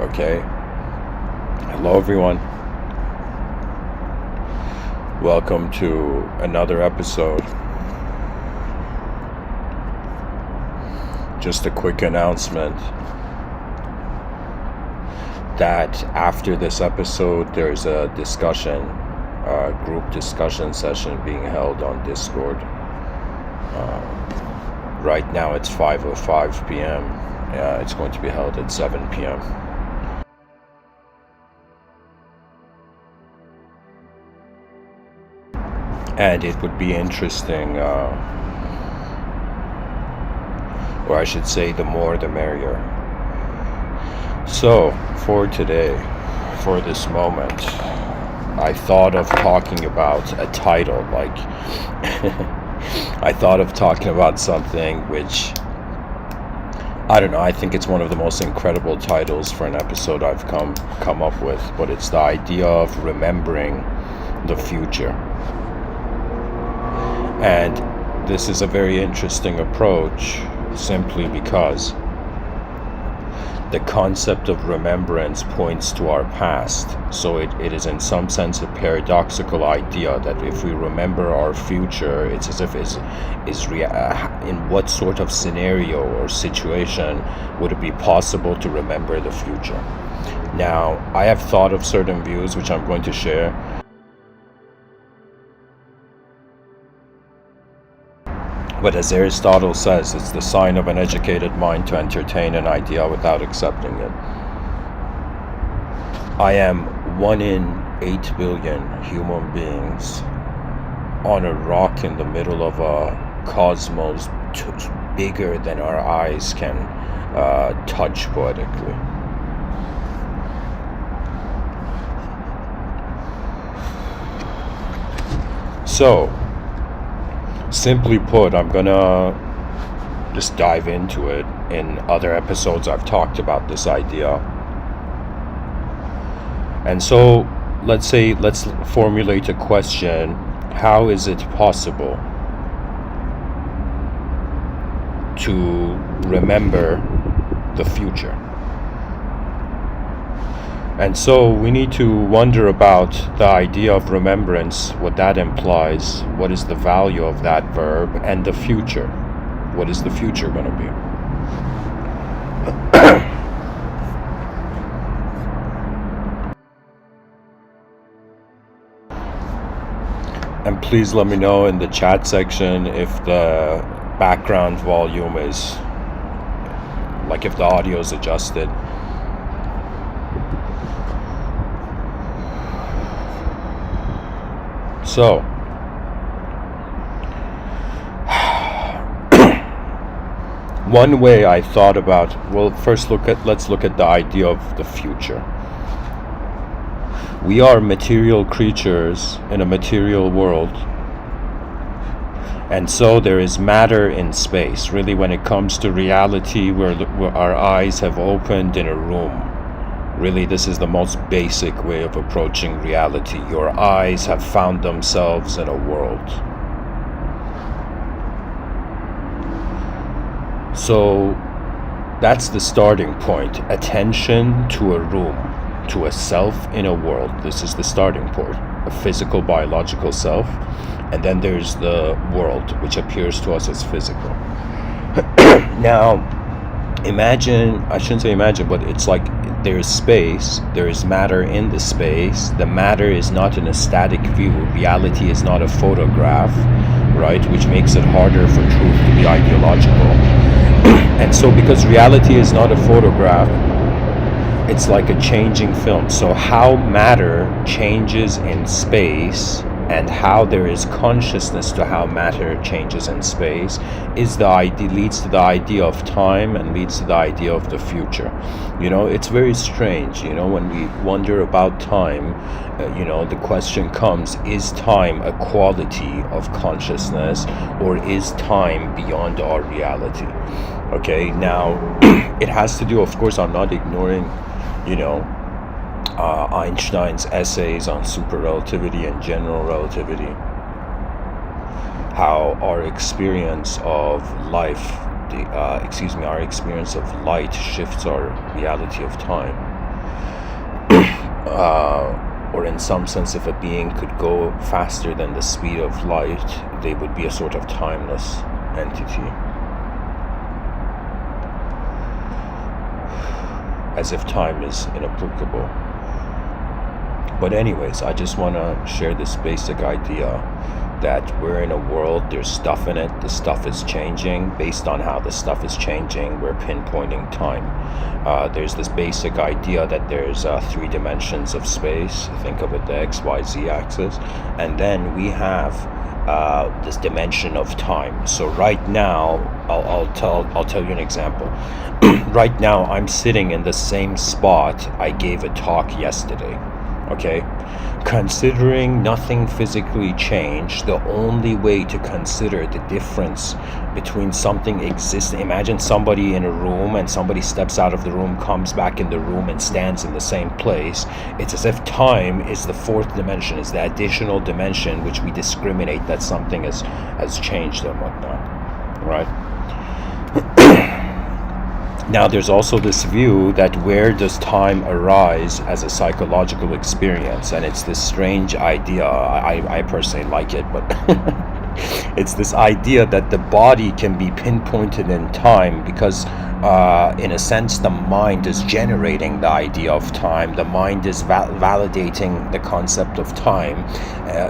Okay. Hello, everyone. Welcome to another episode. Just a quick announcement that after this episode, there's a discussion, group discussion session being held on Discord. Right now it's 5:05 p.m. It's going to be held at 7 p.m. And it would be interesting, or I should say, the more the merrier. So, for today, for this moment, I thought of talking about a title, like, I thought of talking about something which, I don't know, I think it's one of the most incredible titles for an episode I've come up with, but it's the idea of remembering the future. And this is a very interesting approach simply because the concept of remembrance points to our past. So it is in some sense a paradoxical idea that if we remember our future, it's as if in what sort of scenario or situation would it be possible to remember the future? Now, I have thought of certain views which I'm going to share. But as Aristotle says, it's the sign of an educated mind to entertain an idea without accepting it. I am 1 in 8 billion human beings on a rock in the middle of a cosmos bigger than our eyes can touch poetically. So, simply put, I'm gonna just dive into it. In other episodes I've talked about this idea. And so let's formulate a question. How is it possible to remember the future? And so we need to wonder about the idea of remembrance, what that implies, what is the value of that verb, and the future. What is the future going to be? And please let me know in the chat section if the background volume is, like, if the audio is adjusted. So, one way I thought about, well, first let's look at the idea of the future. We are material creatures in a material world. And so there is matter in space. Really, when it comes to reality, where our eyes have opened in a room. Really, this is the most basic way of approaching reality. Your eyes have found themselves in a world. So that's the starting point. Attention to a room, to a self in a world. This is the starting point. A physical, biological self. And then there's the world, which appears to us as physical. Now, I shouldn't say imagine, but it's like there is space, there is matter in the space. The matter is not in a static view. Reality is not a photograph, right? Which makes it harder for truth to be ideological. And so because reality is not a photograph, it's like a changing film. So how matter changes in space and how there is consciousness to how matter changes in space leads to the idea of time and leads to the idea of the future. It's very strange, when we wonder about time, the question comes, is time a quality of consciousness or is time beyond our reality? Okay, now it has to do, of course, I'm not ignoring, Einstein's essays on super relativity and general relativity, how our experience of life, our experience of light shifts our reality of time. or in some sense, if a being could go faster than the speed of light, they would be a sort of timeless entity. As if time is inapplicable. But anyways, I just want to share this basic idea that we're in a world, there's stuff in it, the stuff is changing. Based on how the stuff is changing, we're pinpointing time. There's this basic idea that there's 3 dimensions of space. Think of it, the X, Y, Z axis. And then we have this dimension of time. So right now, I'll tell you an example. Right now, I'm sitting in the same spot I gave a talk yesterday. Okay, considering nothing physically changed, the only way to consider the difference between something existing, imagine somebody in a room and somebody steps out of the room, comes back in the room and stands in the same place. It's as if time is the 4th dimension, is the additional dimension which we discriminate that something has changed and whatnot, right? Now, there's also this view that where does time arise as a psychological experience? And it's this strange idea. I personally like it, but it's this idea that the body can be pinpointed in time because, in a sense, the mind is generating the idea of time. The mind is validating the concept of time.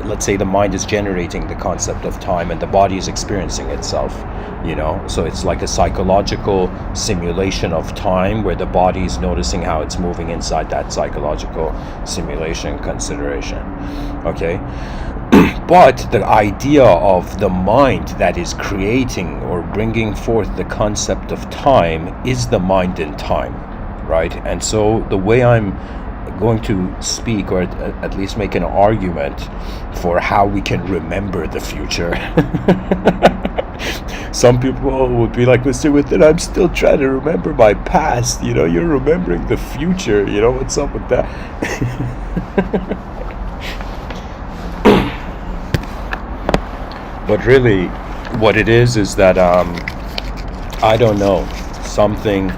Let's say the mind is generating the concept of time and the body is experiencing itself. So it's like a psychological simulation of time where the body is noticing how it's moving inside that psychological simulation consideration. Okay? But the idea of the mind that is creating or bringing forth the concept of time is the mind in time, right? And so the way I'm going to speak, or at least make an argument for how we can remember the future. Some people would be like, Mr.Within, I'm still trying to remember my past. You're remembering the future. What's up with that? But really, what it is that, I don't know, something,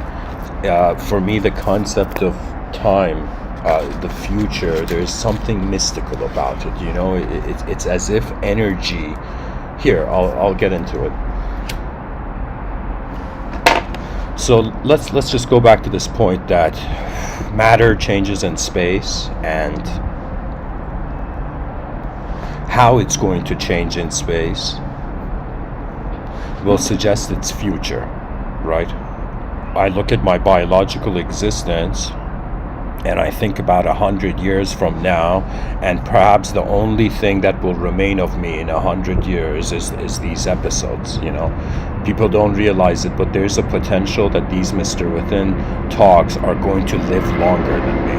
for me, the concept of time, the future, there's something mystical about it, it's as if energy, here, I'll get into it. So let's just go back to this point that matter changes in space, and how it's going to change in space will suggest its future, right? I look at my biological existence and I think about 100 years from now, and perhaps the only thing that will remain of me in 100 years is these episodes. People don't realize it, but there's a potential that these Mr.Within talks are going to live longer than me.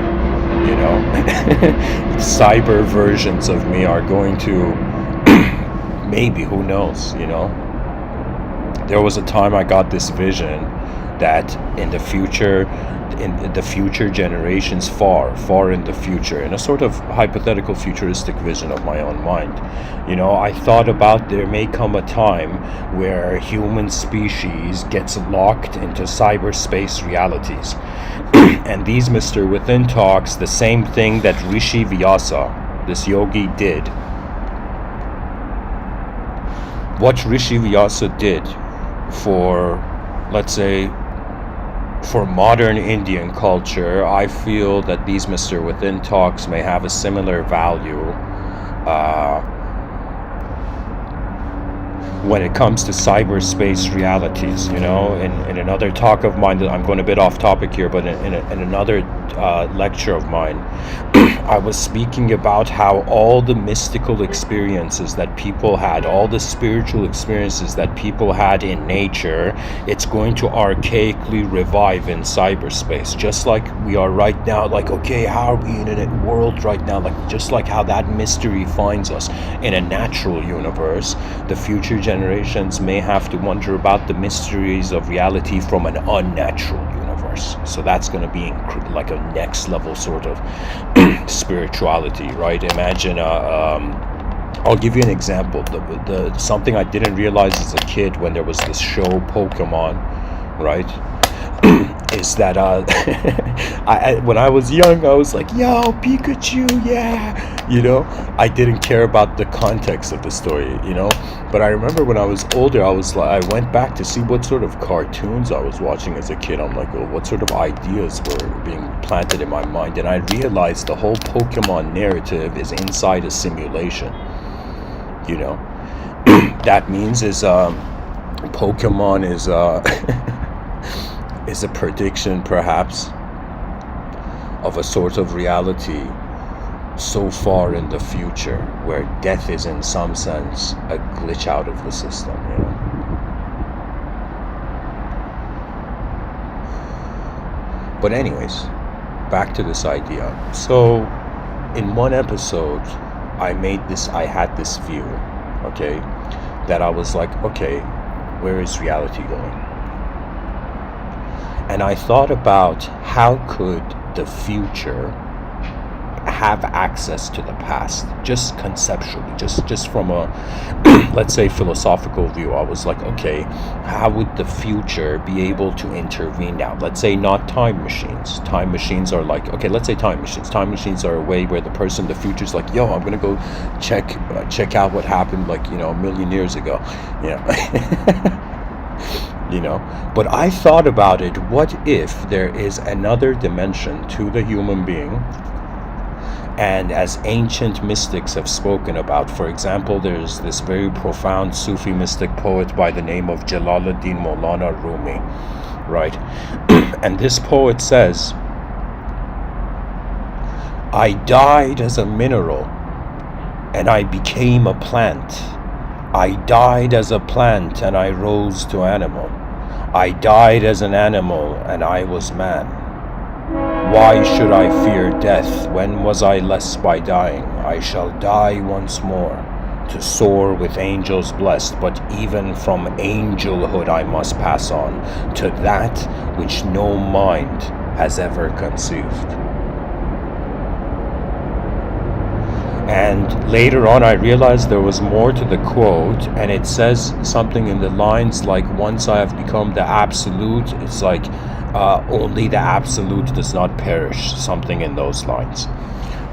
Cyber versions of me are going to maybe, who knows. There was a time I got this vision that in the future generations, far in the future, in a sort of hypothetical futuristic vision of my own mind, I thought about there may come a time where human species gets locked into cyberspace realities. And these Mr.Within talks, the same thing that Rishi Vyasa, this yogi, did. What Rishi Vyasa did for, let's say, for modern Indian culture, I feel that these Mr.Within talks may have a similar value when it comes to cyberspace realities. In another talk of mine, I'm going a bit off topic here, but in another lecture of mine, I was speaking about how all the mystical experiences that people had, all the spiritual experiences that people had in nature, it's going to archaically revive in cyberspace, just like we are right now. Like, okay, how are we in a world right now? Like, just like how that mystery finds us in a natural universe, the future generations may have to wonder about the mysteries of reality from an unnatural universe. So that's going to be like a next level sort of spirituality, right? Imagine I'll give you an example. The something I didn't realize as a kid when there was this show Pokemon, right? is that when I was young, I was like, yo, Pikachu, yeah, I didn't care about the context of the story, but I remember when I was older, I went back to see what sort of cartoons I was watching as a kid. I'm like, oh, what sort of ideas were being planted in my mind, and I realized the whole Pokemon narrative is inside a simulation. That means is Pokemon is is a prediction, perhaps, of a sort of reality so far in the future where death is, in some sense, a glitch out of the system, But anyways, back to this idea. So, in one episode, I had this view, okay, that I was like, okay, where is reality going? And I thought about how could the future have access to the past, just conceptually, just from a, let's say, philosophical view. I was like, okay, how would the future be able to intervene now? Let's say not time machines. Time machines are like, okay, let's say time machines. Time machines are a way where the person in the future is like, yo, I'm gonna go check out what happened, like, a million years ago, But I thought about it, what if there is another dimension to the human being? And as ancient mystics have spoken about, for example, there's this very profound Sufi mystic poet by the name of Jalaluddin Maulana Rumi, right? And this poet says, I died as a mineral and I became a plant. I died as a plant and I rose to animal. I died as an animal and I was man. Why should I fear death? When was I less by dying? I shall die once more, to soar with angels blessed, but even from angelhood I must pass on, to that which no mind has ever conceived. And later on I realized there was more to the quote, and it says something in the lines like, once I have become the absolute, it's like, only the absolute does not perish, something in those lines.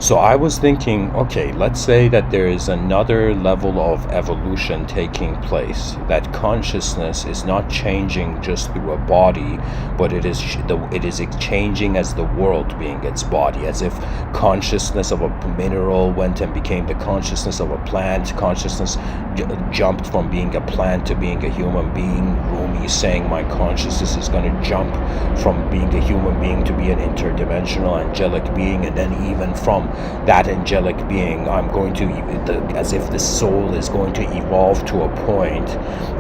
So I was thinking, okay, let's say that there is another level of evolution taking place, that consciousness is not changing just through a body, but it is changing as the world being its body, as if consciousness of a mineral went and became the consciousness of a plant, consciousness jumped from being a plant to being a human being. Rumi saying my consciousness is going to jump from being a human being to be an interdimensional angelic being, and then even from that angelic being I'm going to, as if the soul is going to evolve to a point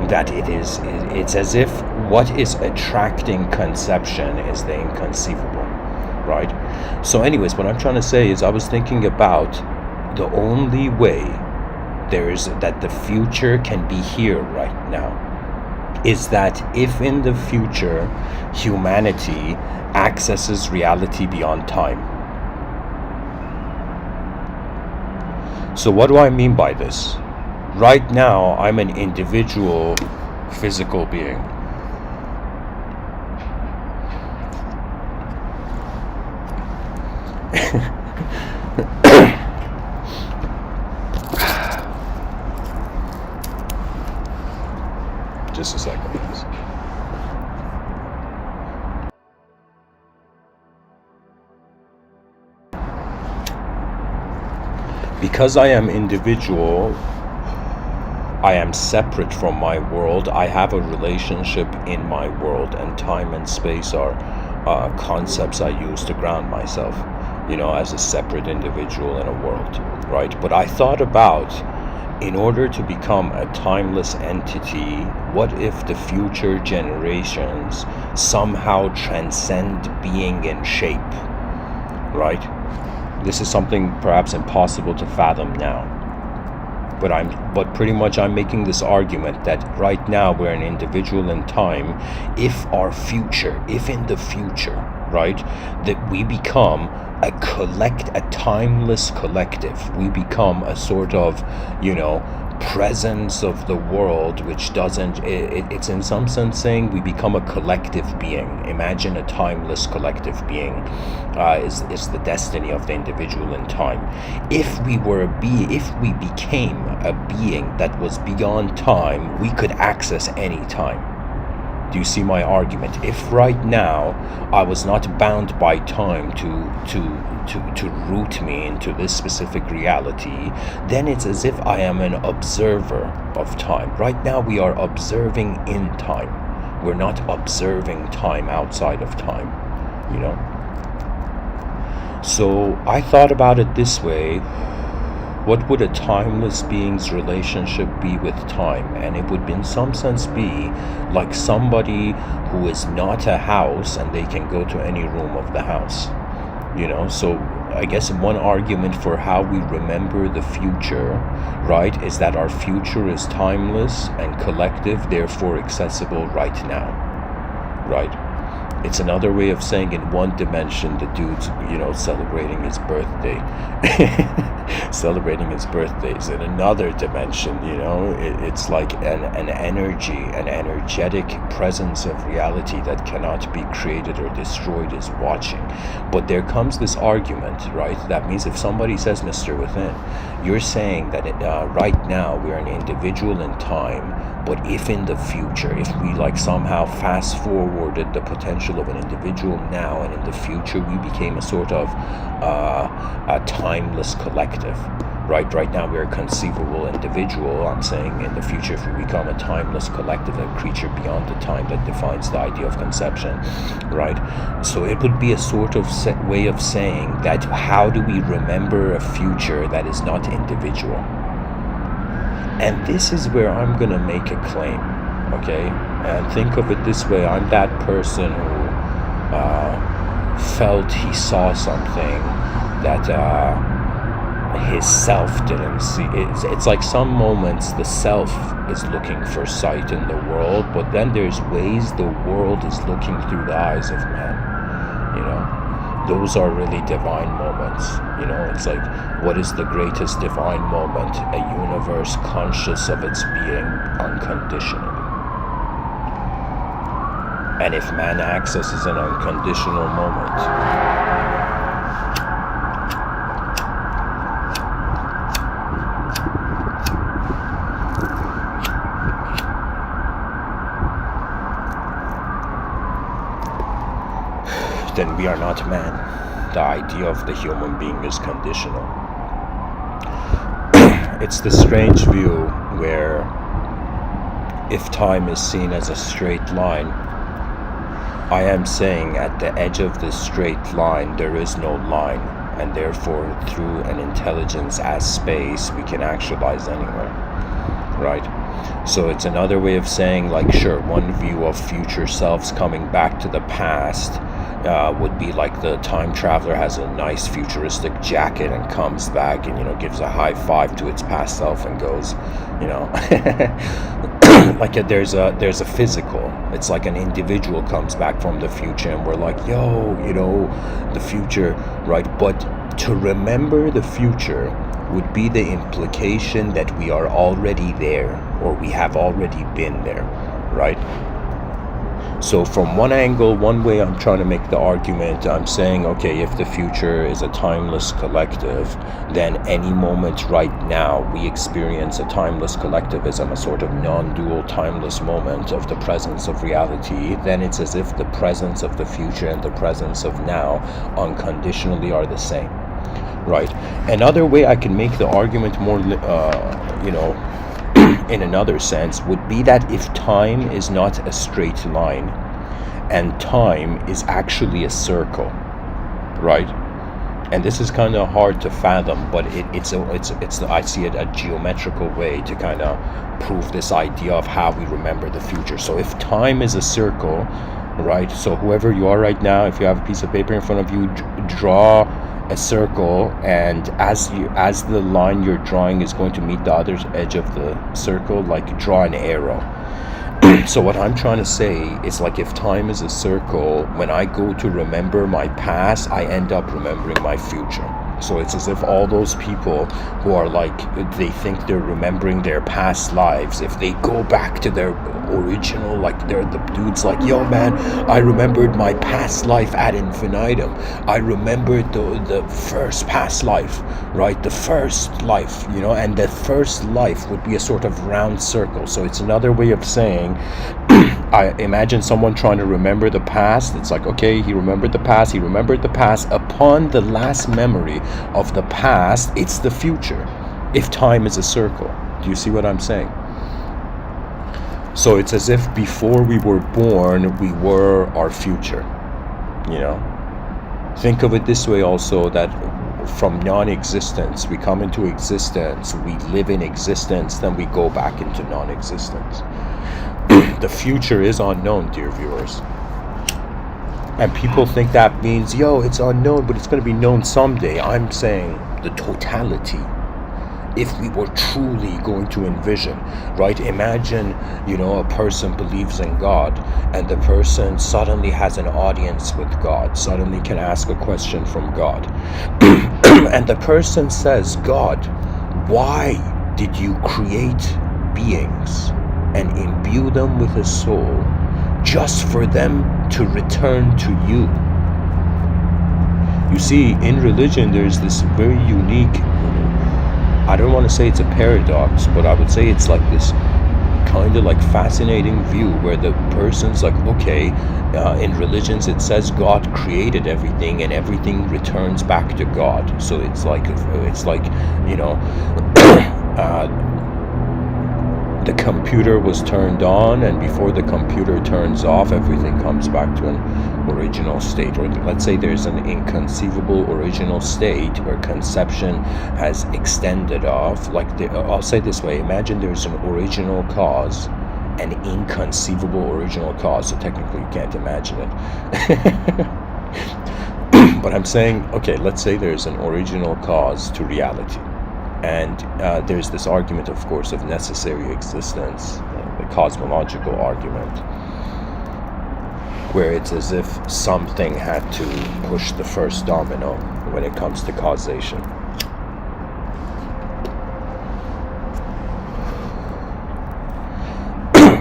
that it's as if what is attracting conception is the inconceivable, right? So anyways, what I'm trying to say is I was thinking about the only way that the future can be here right now is that if in the future humanity accesses reality beyond time. So what do I mean by this? Right now, I'm an individual physical being. Just a second, please. Because I am individual, I am separate from my world. I have a relationship in my world, and time and space are concepts I use to ground myself, as a separate individual in a world, right? But I thought about, in order to become a timeless entity, what if the future generations somehow transcend being in shape, right? This is something perhaps impossible to fathom now. But pretty much I'm making this argument that right now we're an individual in time. If in the future, right, that we become a timeless collective, we become a sort of, presence of the world, which doesn't, it's in some sense saying we become a collective being. Imagine a timeless collective being is the destiny of the individual in time. If we became a being that was beyond time, we could access any time. Do you see my argument? If right now I was not bound by time to root me into this specific reality, then it's as if I am an observer of time. Right now we are observing in time. We're not observing time outside of time, you know? So I thought about it this way. What would a timeless being's relationship be with time? And it would in some sense be like somebody who is not a house and they can go to any room of the house. You know, so I guess one argument for how we remember the future, right, is that our future is timeless and collective, therefore accessible right now, right? It's another way of saying in one dimension the dude's, you know, celebrating his birthday. Celebrating his birthdays. In another dimension, you know, it's like an energy, an energetic presence of reality that cannot be created or destroyed is watching. But there comes this argument, right? That means if somebody says Mr. Within, you're saying that right now we're an individual in time, but if in the future, if we like somehow fast forwarded the potential of an individual now, and in the future we became a sort of a timeless collective, right? Right now we're a conceivable individual. I'm saying in the future, if we become a timeless collective, a creature beyond the time that defines the idea of conception, right? So it would be a sort of way of saying that how do we remember a future that is not individual? And this is where I'm gonna make a claim, okay? And think of it this way: I'm that person who felt he saw something that his self didn't see. It's like some moments the self is looking for sight in the world, but then there's ways the world is looking through the eyes of man, you know? Those are really divine moments, you know? It's like, what is the greatest divine moment? A universe conscious of its being unconditionally. And if man accesses an unconditional moment, then we are not man. The idea of the human being is conditional. It's the strange view where if time is seen as a straight line, I am saying at the edge of this straight line there is no line, and therefore through an intelligence as space we can actualize anywhere, right? So it's another way of saying, like, sure, one view of future selves coming back to the past would be like the time traveler has a nice futuristic jacket and comes back and, you know, gives a high five to its past self and goes, you know, like there's a physical. It's like an individual comes back from the future and we're like, yo, you know, the future, right? But to remember the future would be the implication that we are already there, or we have already been there, right? So from one angle, one way I'm trying to make the argument, I'm saying, okay, if the future is a timeless collective, then any moment right now we experience a timeless collectivism, a sort of non-dual timeless moment of the presence of reality. Then it's as if the presence of the future and the presence of now unconditionally are the same, right? Another way I can make the argument more, you know, in another sense, would be that if time is not a straight line and time is actually a circle, right? And this is kind of hard to fathom, but it's I see it a geometrical way to kind of prove this idea of how we remember the future. So if time is a circle, right? So whoever you are right now, if you have a piece of paper in front of you, draw a circle, and as the line you're drawing is going to meet the other edge of the circle, like draw an arrow. So what I'm trying to say is, like, if time is a circle, when I go to remember my past, I end up remembering my future. So it's as if all those people who are like, they think they're remembering their past lives, if they go back to their original, like they're the dudes like, yo man, I remembered my past life ad infinitum. I remembered the first past life, right? The first life, you know, and the first life would be a sort of round circle. So it's another way of saying, I imagine someone trying to remember the past. It's like, okay, he remembered the past, he remembered the past. Upon the last memory of the past, it's the future, if time is a circle. Do you see what I'm saying? So it's as if before we were born, we were our future, you know? Think of it this way also, that from non-existence, we come into existence, we live in existence, then we go back into non-existence. The future is unknown, dear viewers. And people think that means, yo, it's unknown, but it's going to be known someday. I'm saying the totality. If we were truly going to envision, right? Imagine, you know, a person believes in God, and the person suddenly has an audience with God, suddenly can ask a question from God. And the person says, God, why did you create beings and imbue them with a soul just for them to return to you? You see, in religion, there's this very unique, I don't want to say it's a paradox, but I would say it's like this kind of like fascinating view where the person's like, okay, in religions it says God created everything and everything returns back to God. So it's like, you know, the computer was turned on, and before the computer turns off, everything comes back to an original state. Or let's say there's an inconceivable original state where conception has extended off. Like I'll say this way, imagine there's an original cause, an inconceivable original cause. So technically you can't imagine it. But I'm saying, okay, let's say there's an original cause to reality. And there's this argument, of course, of necessary existence, the cosmological argument, where it's as if something had to push the first domino when it comes to causation.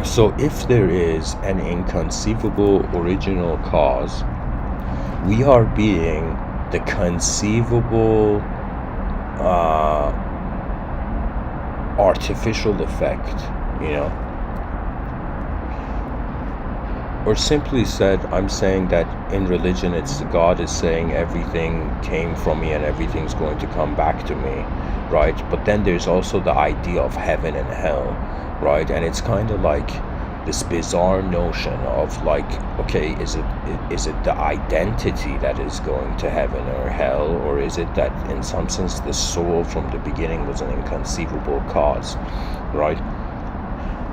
So if there is an inconceivable original cause, we are being the conceivable artificial effect, you know. Or simply said, I'm saying that in religion, it's God is saying everything came from me and everything's going to come back to me, right? But then there's also the idea of heaven and hell, right? And it's kind of like this bizarre notion of like, okay, is it the identity that is going to heaven or hell, or is it that in some sense the soul from the beginning was an inconceivable cause, right?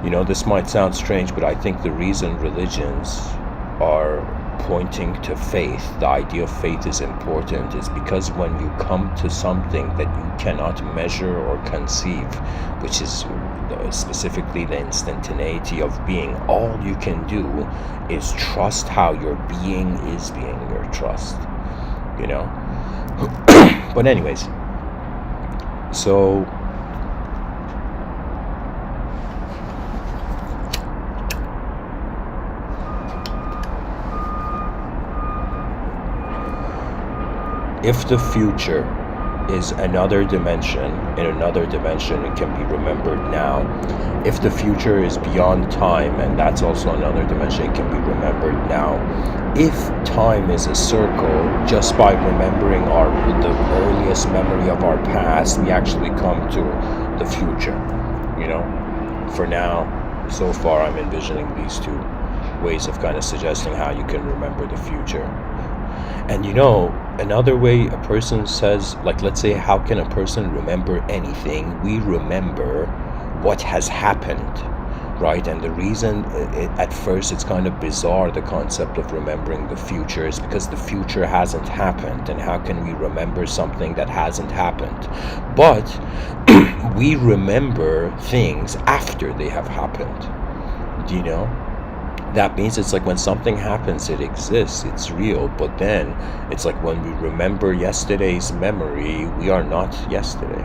You know, this might sound strange, but I think the reason religions are pointing to faith, the idea of faith is important, is because when you come to something that you cannot measure or conceive, which is specifically the instantaneity of being, all you can do is trust how your being is being your trust, you know. But anyways, so if the future is another dimension, in another dimension it can be remembered now. If the future is beyond time, and that's also another dimension, it can be remembered now. If time is a circle, just by remembering the earliest memory of our past, we actually come to the future, you know. For now, so far, I'm envisioning these two ways of kind of suggesting how you can remember the future. And you know, another way a person says, like, let's say, how can a person remember anything? We remember what has happened, right? And the reason at first it's kind of bizarre, the concept of remembering the future, is because the future hasn't happened. And how can we remember something that hasn't happened? But we remember things after they have happened, do you know? That means it's like when something happens, it exists, it's real, but then it's like when we remember yesterday's memory, we are not yesterday.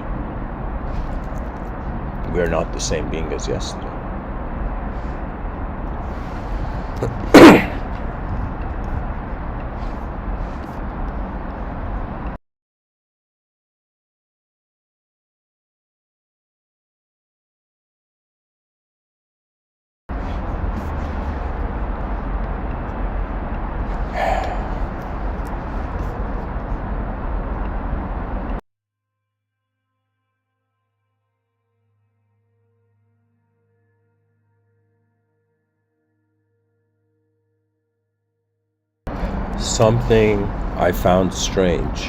We are not the same being as yesterday. Something I found strange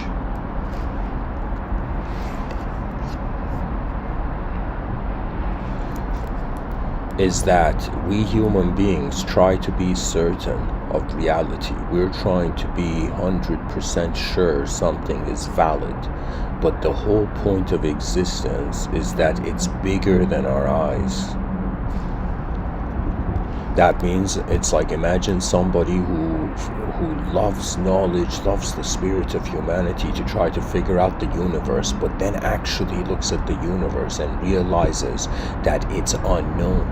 is that we human beings try to be certain of reality. We're trying to be 100% sure something is valid, but the whole point of existence is that it's bigger than our eyes. That means it's like, imagine somebody who loves knowledge, loves the spirit of humanity to try to figure out the universe, but then actually looks at the universe and realizes that it's unknown.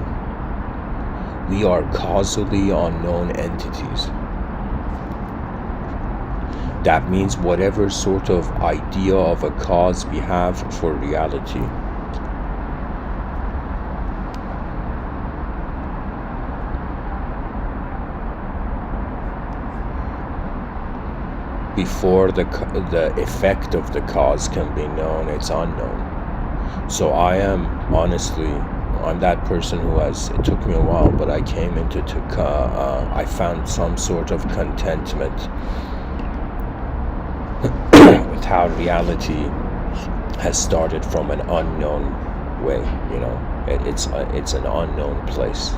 We are causally unknown entities. That means whatever sort of idea of a cause we have for reality, before the effect of the cause can be known, it's unknown. So I am, honestly, I'm that person who has, it took me a while, but I came into I found some sort of contentment with how reality has started from an unknown way, you know. It's an unknown place.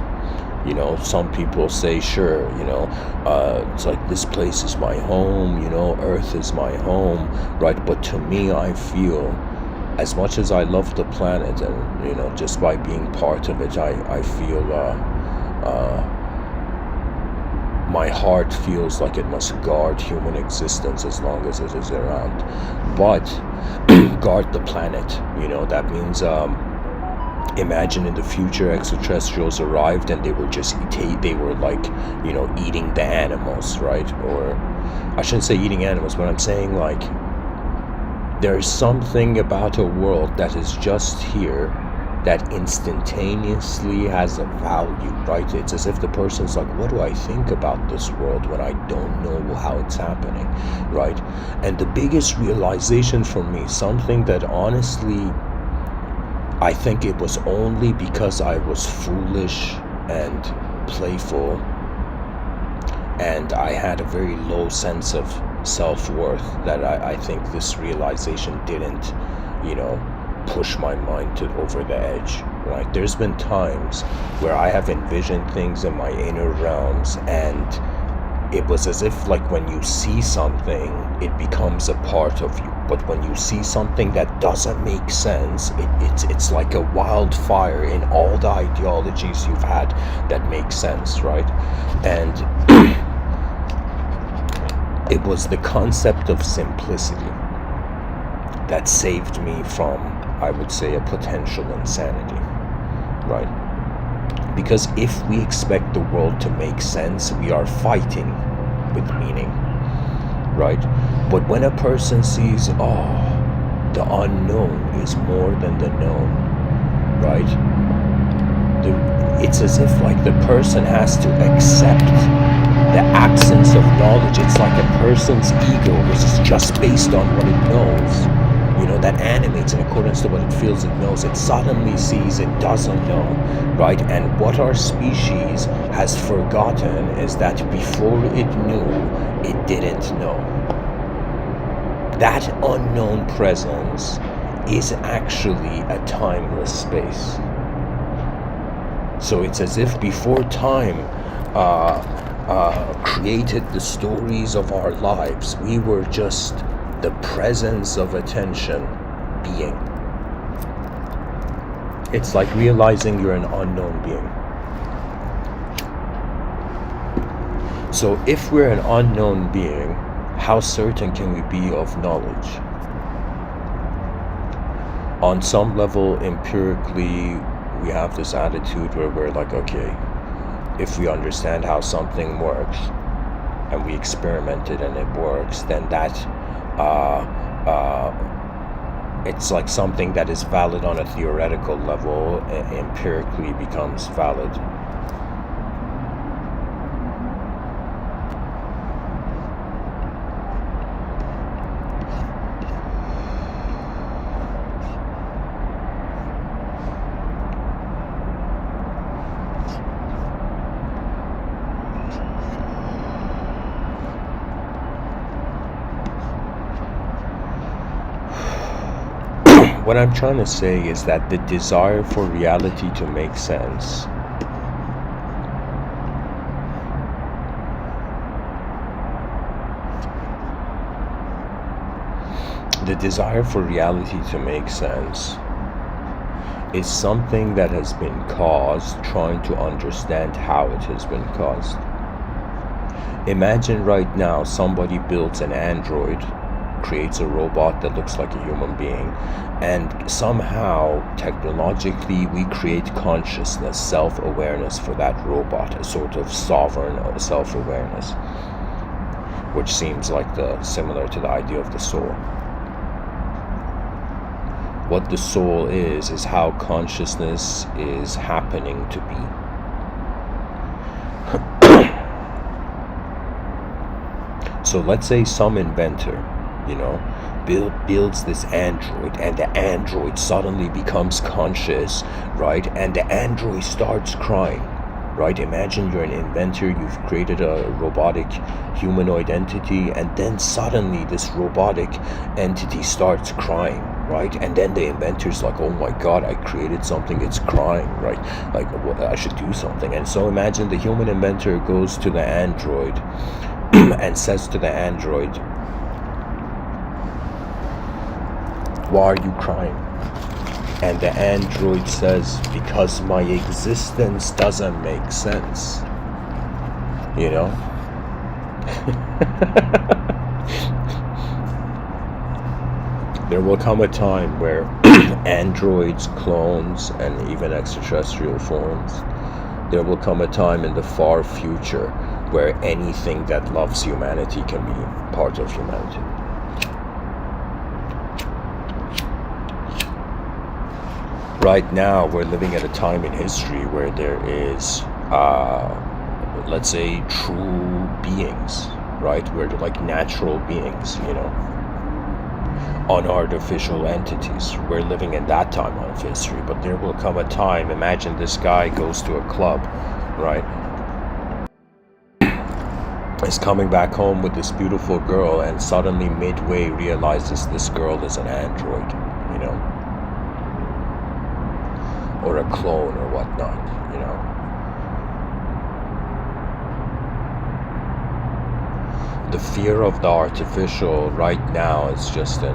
You know, some people say, sure, you know, it's like, this place is my home, you know, Earth is my home, right? But to me, I feel, as much as I love the planet, and, you know, just by being part of it, I feel, my heart feels like it must guard human existence as long as it is around. But guard the planet, you know, that means, imagine in the future extraterrestrials arrived and they were just, they were like, you know, eating the animals, right? Or I shouldn't say eating animals, but I'm saying like, there's something about a world that is just here that instantaneously has a value, right? It's as if the person's like, what do I think about this world when I don't know how it's happening, right? And the biggest realization for me, something that honestly, I think it was only because I was foolish and playful and I had a very low sense of self-worth that I think this realization didn't, you know, push my mind over the edge, right? There's been times where I have envisioned things in my inner realms and it was as if like when you see something, it becomes a part of you. But when you see something that doesn't make sense, it's like a wildfire in all the ideologies you've had that make sense, right? And it was the concept of simplicity that saved me from, I would say, a potential insanity, right? Because if we expect the world to make sense, we are fighting with meaning, right? But when a person sees, oh, the unknown is more than the known, right? It's as if like the person has to accept the absence of knowledge. It's like a person's ego, which is just based on what it knows, you know, that animates in accordance to what it feels it knows. It suddenly sees it doesn't know, right? And what our species has forgotten is that before it knew, it didn't know. That unknown presence is actually a timeless space. So it's as if before time created the stories of our lives, we were just the presence of attention being. It's like realizing you're an unknown being. So if we're an unknown being, how certain can we be of knowledge? On some level, empirically, we have this attitude where we're like, okay, if we understand how something works and we experiment it and it works, then that it's like something that is valid on a theoretical level, empirically becomes valid. What I'm trying to say is that the desire for reality to make sense is something that has been caused trying to understand how it has been caused. Imagine right now somebody builds an android, creates a robot that looks like a human being, and somehow technologically we create consciousness, self-awareness for that robot, a sort of sovereign self-awareness, which seems like similar to the idea of the soul. What the soul is how consciousness is happening to be. So let's say some inventor, builds this android, and the android suddenly becomes conscious, right? And the android starts crying, right? Imagine you're an inventor, you've created a robotic humanoid entity, and then suddenly this robotic entity starts crying, right? And then the inventor's like, oh my god, I created something, it's crying, right? Like, I should do something. And so imagine the human inventor goes to the android and says to the android, why are you crying? And the android says, because my existence doesn't make sense. There will come a time where androids, clones, and even extraterrestrial forms, there will come a time in the far future where anything that loves humanity can be part of humanity. Right now, we're living at a time in history where there is, let's say, true beings, right? We're like natural beings, unartificial entities. We're living in that time of history, but there will come a time, imagine this guy goes to a club, right? Is coming back home with this beautiful girl, and suddenly midway realizes this girl is an android, or a clone or whatnot, The fear of the artificial right now is just in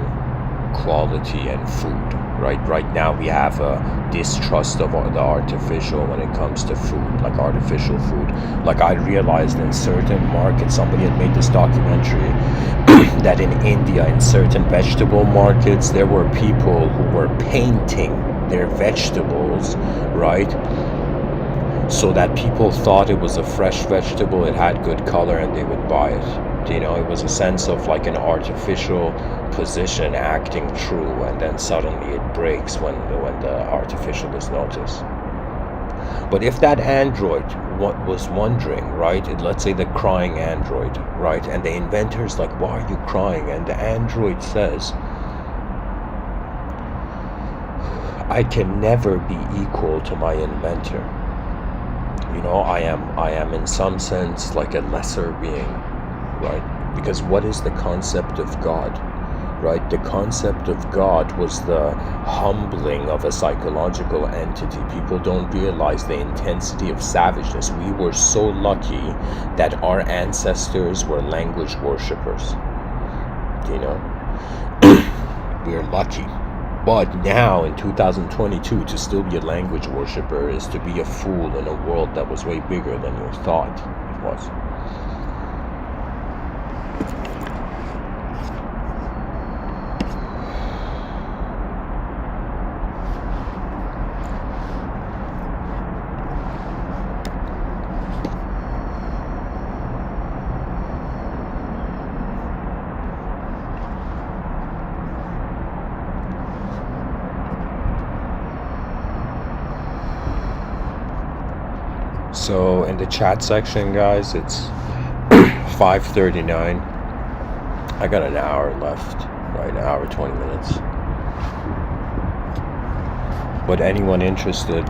quality and food, right? Right now we have a distrust of the artificial when it comes to food, like artificial food. Like I realized in certain markets, somebody had made this documentary that in India, in certain vegetable markets, there were people who were painting their vegetables, right? So that people thought it was a fresh vegetable, it had good color, and they would buy it. It was a sense of like an artificial position acting true, and then suddenly it breaks when the artificial is noticed. But if that android was wondering, right, let's say the crying android, right, and the inventor's like, why are you crying? And the android says, I can never be equal to my inventor. I am in some sense like a lesser being, right? Because what is the concept of God, right? The concept of God was the humbling of a psychological entity. People don't realize the intensity of savageness. We were so lucky that our ancestors were language worshippers. We're lucky. But now in 2022, to still be a language worshipper is to be a fool in a world that was way bigger than you thought it was. So in the chat section, guys, it's 5:39. I got an hour left, right? An hour, 20 minutes. But anyone interested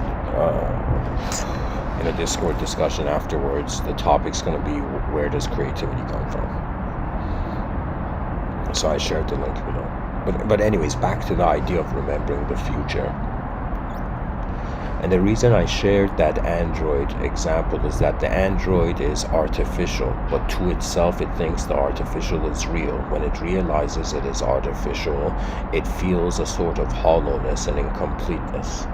in a Discord discussion afterwards, the topic's going to be where does creativity come from? So I shared the link below. But anyways, back to the idea of remembering the future. And the reason I shared that Android example is that the Android is artificial, but to itself it thinks the artificial is real. When it realizes it is artificial, it feels a sort of hollowness and incompleteness,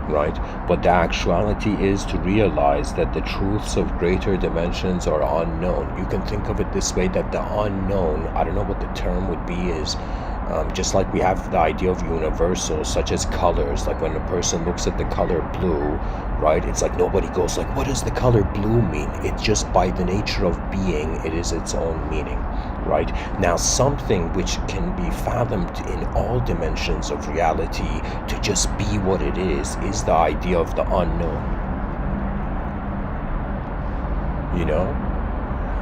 right? But the actuality is to realize that the truths of greater dimensions are unknown. You can think of it this way, that the unknown, I don't know what the term would be, is just like we have the idea of universals, such as colors. Like when a person looks at the color blue, right, it's like nobody goes like, what does the color blue mean? It's just by the nature of being, it is its own meaning, right? Now something which can be fathomed in all dimensions of reality to just be what it is the idea of the unknown, you know?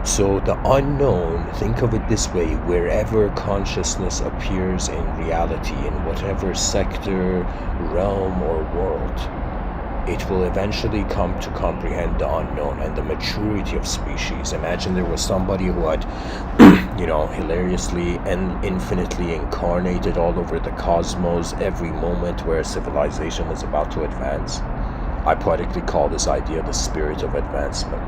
So the unknown, think of it this way, wherever consciousness appears in reality, in whatever sector, realm, or world, it will eventually come to comprehend the unknown and the maturity of species. Imagine there was somebody who had, hilariously and infinitely incarnated all over the cosmos every moment where a civilization was about to advance. I poetically call this idea the spirit of advancement.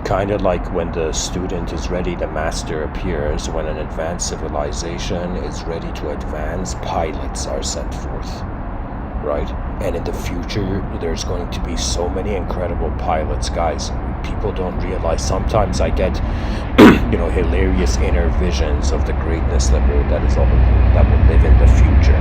Kind of like when the student is ready, the master appears. When an advanced civilization is ready to advance, pilots are sent forth, right? And in the future, there's going to be so many incredible pilots, guys. People don't realize. Sometimes I get, hilarious inner visions of the greatness that will live in the future.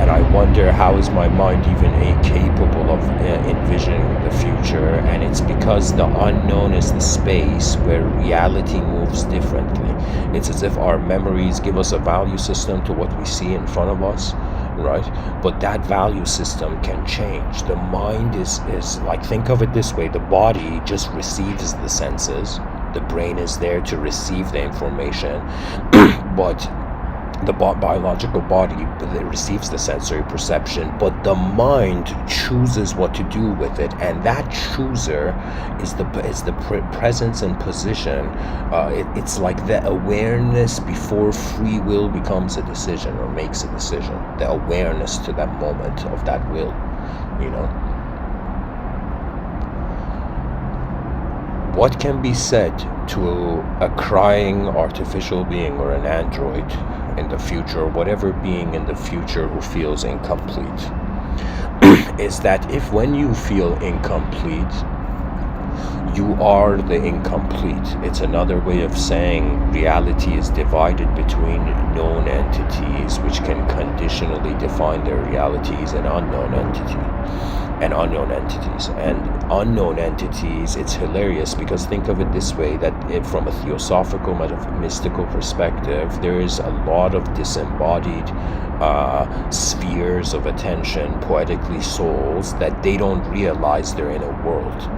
And I wonder, how is my mind even capable of envisioning the future? And it's because the unknown is the space where reality moves differently. It's as if our memories give us a value system to what we see in front of us, right? But that value system can change. The mind is like, think of it this way, the body just receives the senses. The brain is there to receive the information, but the biological body receives the sensory perception, but the mind chooses what to do with it, and that chooser is the presence and position. It's like the awareness before free will becomes a decision or makes a decision. The awareness to that moment of that will, What can be said to a crying artificial being or an android in the future, or whatever being in the future who feels incomplete, is that if when you feel incomplete, you are the incomplete. It's another way of saying reality is divided between known entities, which can conditionally define their realities, and unknown entities. And unknown entities, it's hilarious because think of it this way, that from a theosophical, mystical perspective, there is a lot of disembodied spheres of attention, poetically souls, that they don't realize they're in a world.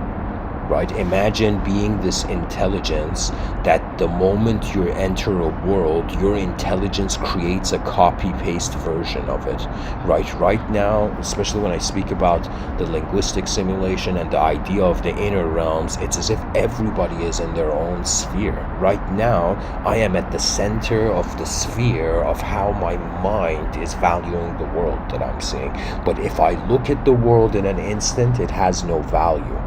Right? Imagine being this intelligence that the moment you enter a world, your intelligence creates a copy-paste version of it. Right now, especially when I speak about the linguistic simulation and the idea of the inner realms, it's as if everybody is in their own sphere. Right now, I am at the center of the sphere of how my mind is valuing the world that I'm seeing. But if I look at the world in an instant, it has no value.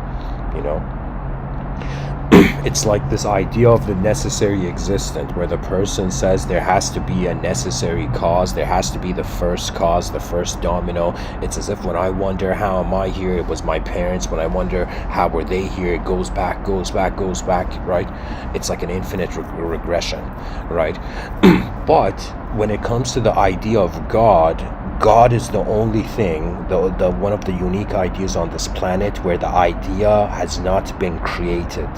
It's like this idea of the necessary existent, where the person says there has to be a necessary cause, there has to be the first cause, the first domino. It's as if when I wonder how am I here, it was my parents. When I wonder how were they here, it goes back, right? It's like an infinite regression, right? But when it comes to the idea of God is the only thing, the one of the unique ideas on this planet where the idea has not been created.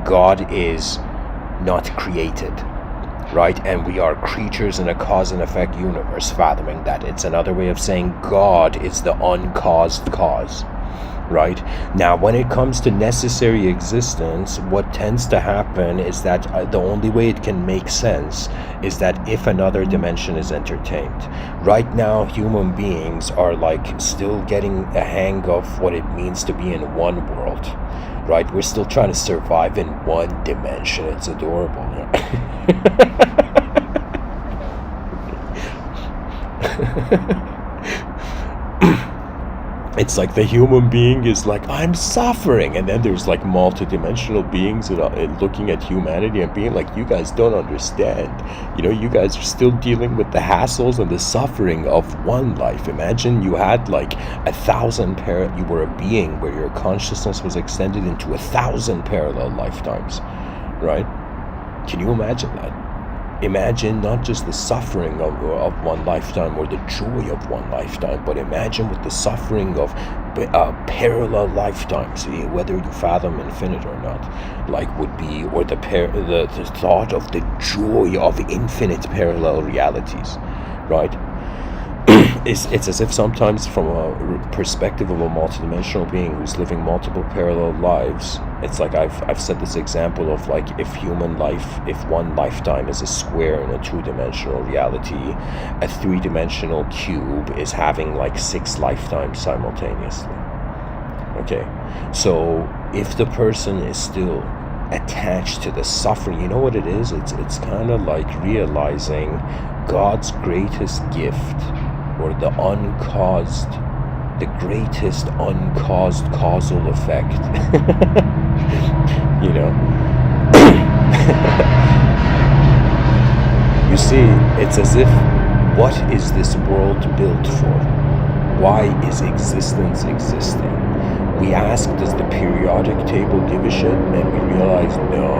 God is not created. right? And we are creatures in a cause and effect universe, fathoming that. It's another way of saying God is the uncaused cause, right? Now, when it comes to necessary existence, what tends to happen is that the only way it can make sense is that if another dimension is entertained. Right now, human beings are like still getting a hang of what it means to be in one world, right? We're still trying to survive in one dimension. It's adorable. It's like the human being is like, I'm suffering, and then there's like multidimensional beings that are looking at humanity and being like, you guys don't understand. You guys are still dealing with the hassles and the suffering of one life. Imagine you had like 1,000 you were a being where your consciousness was extended into 1,000 parallel lifetimes, right? Can you imagine that? Imagine not just the suffering of one lifetime or the joy of one lifetime, but imagine with the suffering of parallel lifetimes, whether you fathom infinite or not, like would be, or the thought of the joy of infinite parallel realities, right? It's as if sometimes from a perspective of a multidimensional being who's living multiple parallel lives, it's like I've said this example of like if one lifetime is a square in a two-dimensional reality, a three-dimensional cube is having like 6 lifetimes simultaneously. Okay, so if the person is still attached to the suffering, you know what it is? It's kind of like realizing God's greatest gift, or the greatest uncaused causal effect. You see, it's as if, what is this world built for? Why is existence existing? We ask, does the periodic table give a shit? And we realize, no.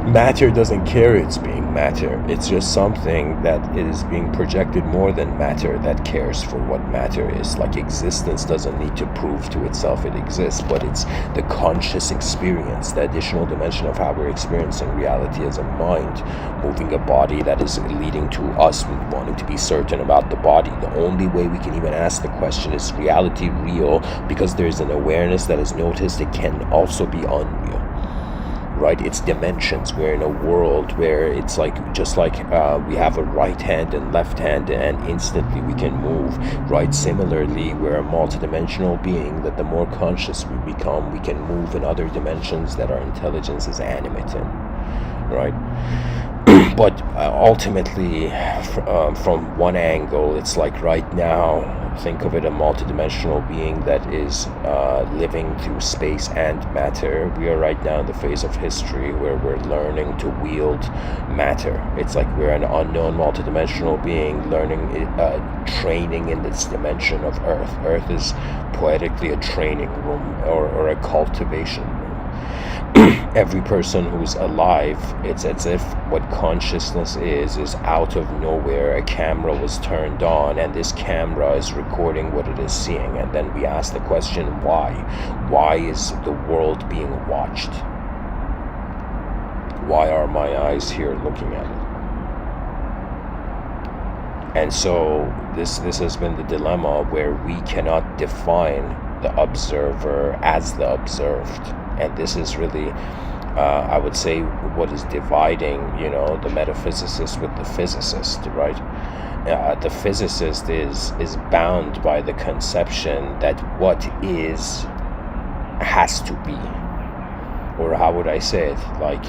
Matter doesn't care it's being matter. It's just something that is being projected more than matter that cares for what matter is. Like existence doesn't need to prove to itself it exists, but it's the conscious experience, the additional dimension of how we're experiencing reality as a mind, moving a body that is leading to us wanting to be certain about the body. The only way we can even ask the question, is reality real? Because there's an awareness that is noticed it can also be unreal. Right, it's dimensions. We're in a world where it's like, just like we have a right hand and left hand, and instantly we can move. Right, similarly, we're a multidimensional being that the more conscious we become, we can move in other dimensions that our intelligence is animate in. Right, but ultimately, from one angle, it's like right now, think of it a multidimensional being that is living through space and matter. We are right now in the phase of history where we're learning to wield matter. It's like we're an unknown multidimensional being learning, training in this dimension of Earth. Earth is poetically a training room, or a cultivation room. Every person who's alive, it's as if what consciousness is out of nowhere. A camera was turned on, and this camera is recording what it is seeing. And then we ask the question, why? Why is the world being watched? Why are my eyes here looking at it? And so this has been the dilemma, where we cannot define the observer as the observed. And this is really, I would say, what is dividing, the metaphysicist with the physicist, right? The physicist is bound by the conception that what is has to be. Or how would I say it? Like,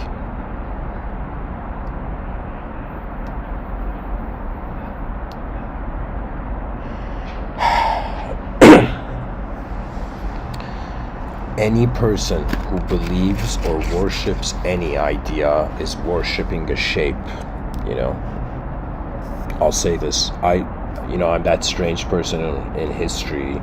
any person who believes or worships any idea is worshipping a shape. I'll say this, I'm that strange person in history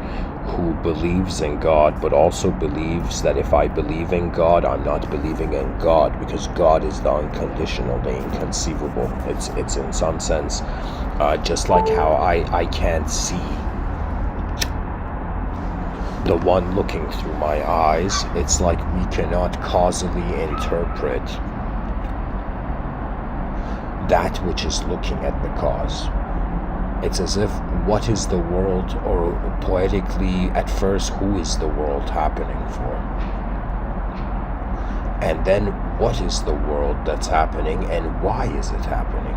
who believes in God, but also believes that if I believe in God, I'm not believing in God, because God is the unconditional, the inconceivable. It's in some sense just like how I can't see the one looking through my eyes, it's like we cannot causally interpret that which is looking at the cause. It's as if, what is the world, or poetically at first, who is the world happening for? And then, what is the world that's happening, and why is it happening?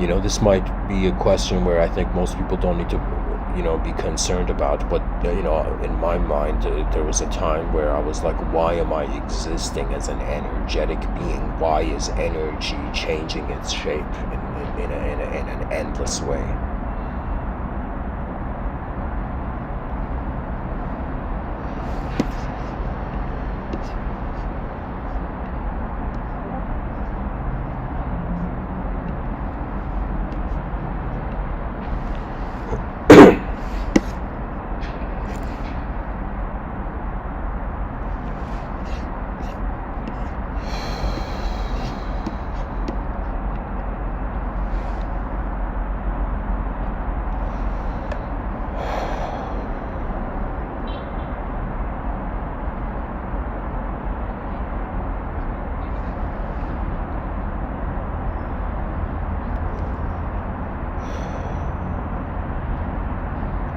You know, this might be a question where I think most people don't need to, be concerned about, but, in my mind, there was a time where I was like, why am I existing as an energetic being? Why is energy changing its shape in an endless way?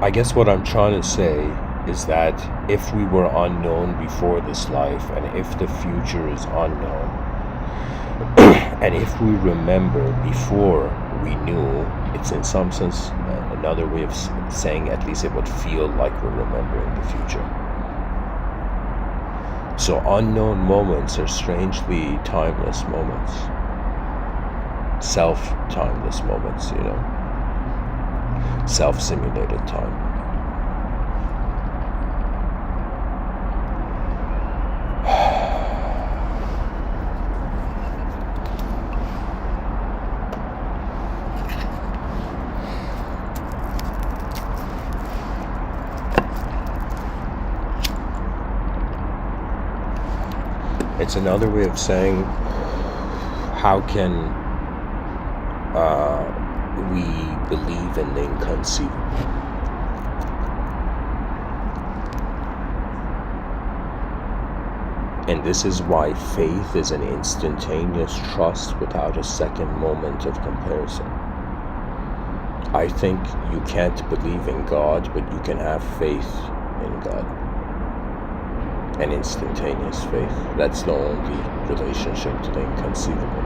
I guess what I'm trying to say is that if we were unknown before this life, and if the future is unknown, and if we remember before we knew, it's in some sense another way of saying at least it would feel like we're remembering the future. So unknown moments are strangely timeless moments. Self-timeless moments, self-simulated time. It's another way of saying, how can we believe in the inconceivable? And this is why faith is an instantaneous trust without a second moment of comparison. I think you can't believe in God, but you can have faith in God. An instantaneous faith. That's the only relationship to the inconceivable.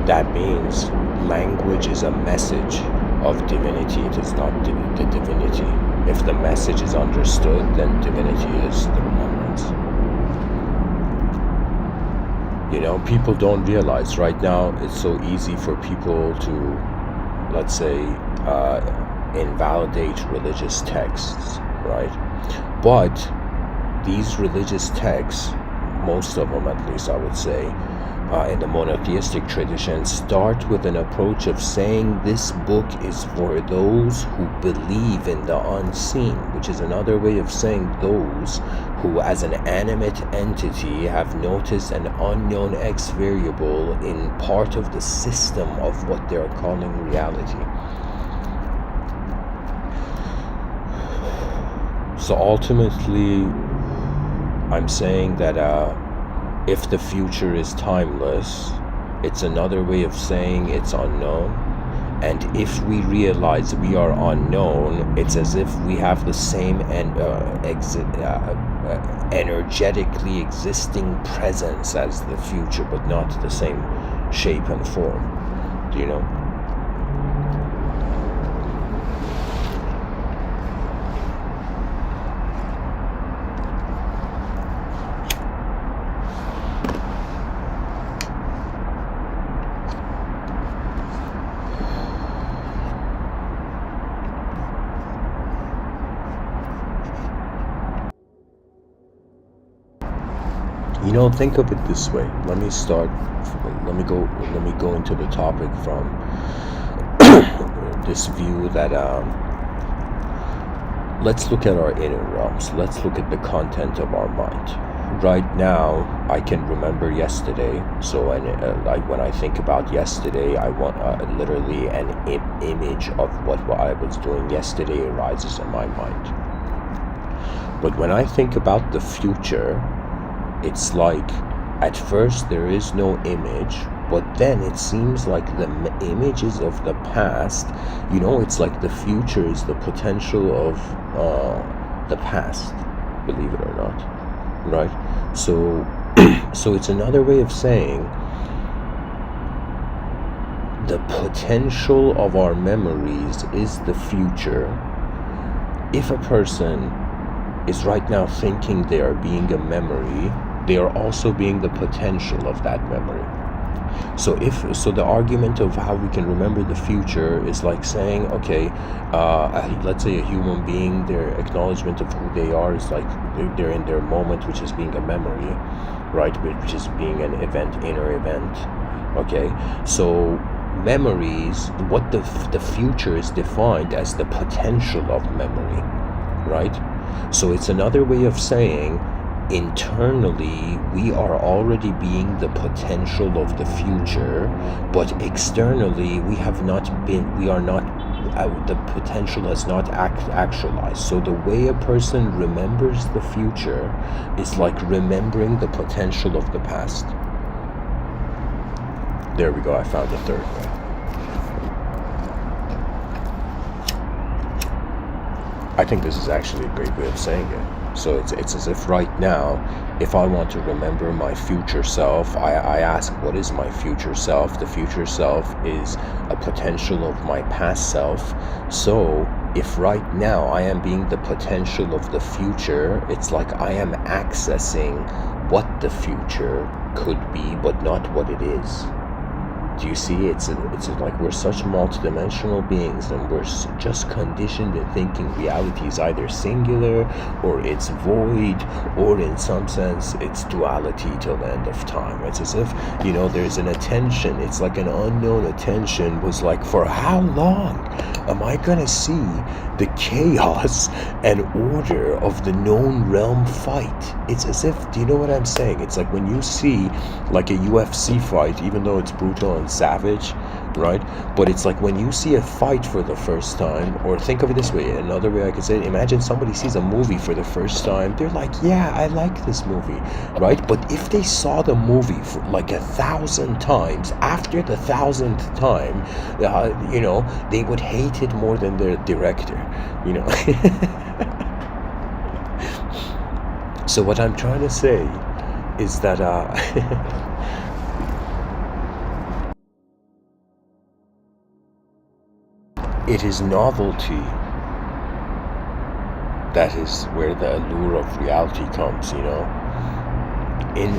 That means language is a message of divinity. It is not the divinity. If the message is understood, then divinity is the remembrance. People don't realize right now it's so easy for people to, let's say, invalidate religious texts, right? But these religious texts, most of them at least I would say, in the monotheistic tradition, start with an approach of saying this book is for those who believe in the unseen, which is another way of saying those who as an animate entity have noticed an unknown X variable in part of the system of what they're calling reality. So ultimately, I'm saying that if the future is timeless, it's another way of saying it's unknown. And if we realize we are unknown, it's as if we have the same energetically existing presence as the future, but not the same shape and form. Do you know? Think of it this way. Let me go into the topic from this view that let's look at our inner realms. Let's look at the content of our mind. right now I can remember yesterday. So when I think about yesterday, I want literally an image of what I was doing yesterday arises in my mind. But when I think about the future, it's like at first there is no image, but then it seems like the images of the past, it's like the future is the potential of the past, believe it or not, right? So so it's another way of saying the potential of our memories is the future. If a person is right now thinking they are being a memory, they are also being the potential of that memory. So the argument of how we can remember the future is like saying, okay, let's say a human being, their acknowledgement of who they are is like they're in their moment, which is being a memory, right? Which is being an event, inner event. Okay, so memories, what the future is defined as the potential of memory, right? So it's another way of saying internally we are already being the potential of the future, but externally we are not, the potential has not actualized. So the way a person remembers the future is like remembering the potential of the past. There we go, I found the third way. I think this is actually a great way of saying it. So it's as if right now, if I want to remember my future self, I ask, what is my future self? The future self is a potential of my past self. So if right now I am being the potential of the future, it's like I am accessing what the future could be, but not what it is. Do you see? It's like we're such multidimensional beings, and we're just conditioned in thinking reality is either singular, or it's void, or in some sense it's duality till the end of time. It's as if, there's an attention. It's like an unknown attention was like, for how long am I gonna see the chaos and order of the known realm fight? It's as if, do you know what I'm saying? It's like when you see like a UFC fight, even though it's brutal and savage, right? But it's like when you see a fight for the first time, or think of it this way, another way I could say it, imagine somebody sees a movie for the first time, they're like, yeah, I like this movie, right? But if they saw the movie for like 1,000 times, after the 1,000th time, they would hate it more than their director, So what I'm trying to say is that it is novelty that is where the allure of reality comes, In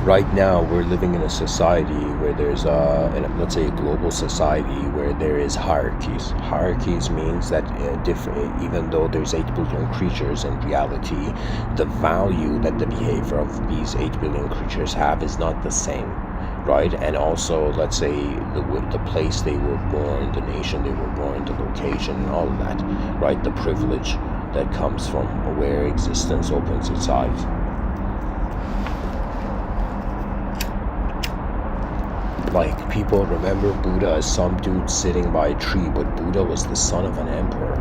right now we're living in a society where there's let's say a global society where there is hierarchies. Hierarchies means that even though there's 8 billion creatures, in reality the value that the behavior of these 8 billion creatures have is not the same, right? And also, let's say the place they were born, the nation they were born, the location, and all of that, right? The privilege that comes from where existence opens its eyes. Like, people remember Buddha as some dude sitting by a tree, but Buddha was the son of an emperor,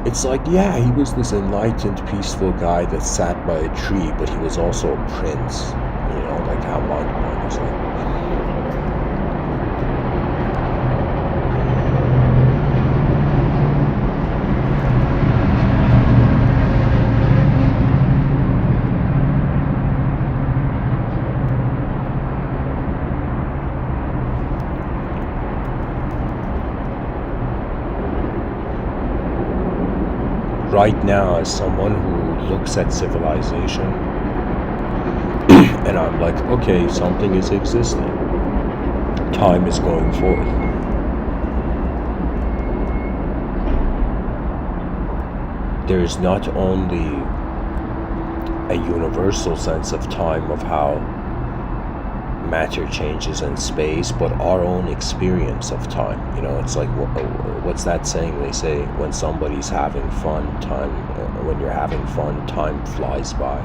It's like, yeah, he was this enlightened, peaceful guy that sat by a tree, but he was also a prince, like how mind-blowing is that? Right now, as someone who looks at civilization, and I'm like, okay, something is existing. Time is going forward. There is not only a universal sense of time, of how matter changes in space, but our own experience of time. It's like, what's that saying? They say when somebody's having fun, when you're having fun, time flies by.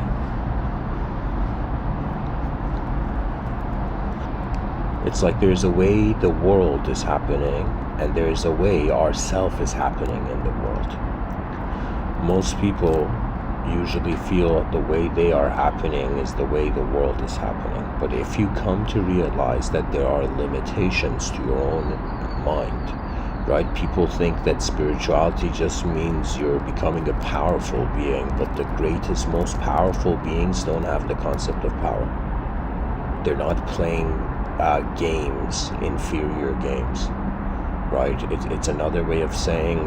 It's like there's a way the world is happening, and there's a way our self is happening in the world. Most people usually feel the way they are happening is the way the world is happening. But if you come to realize that there are limitations to your own mind, right? People think that spirituality just means you're becoming a powerful being, but the greatest, most powerful beings don't have the concept of power. They're not playing games, inferior games, right? It's another way of saying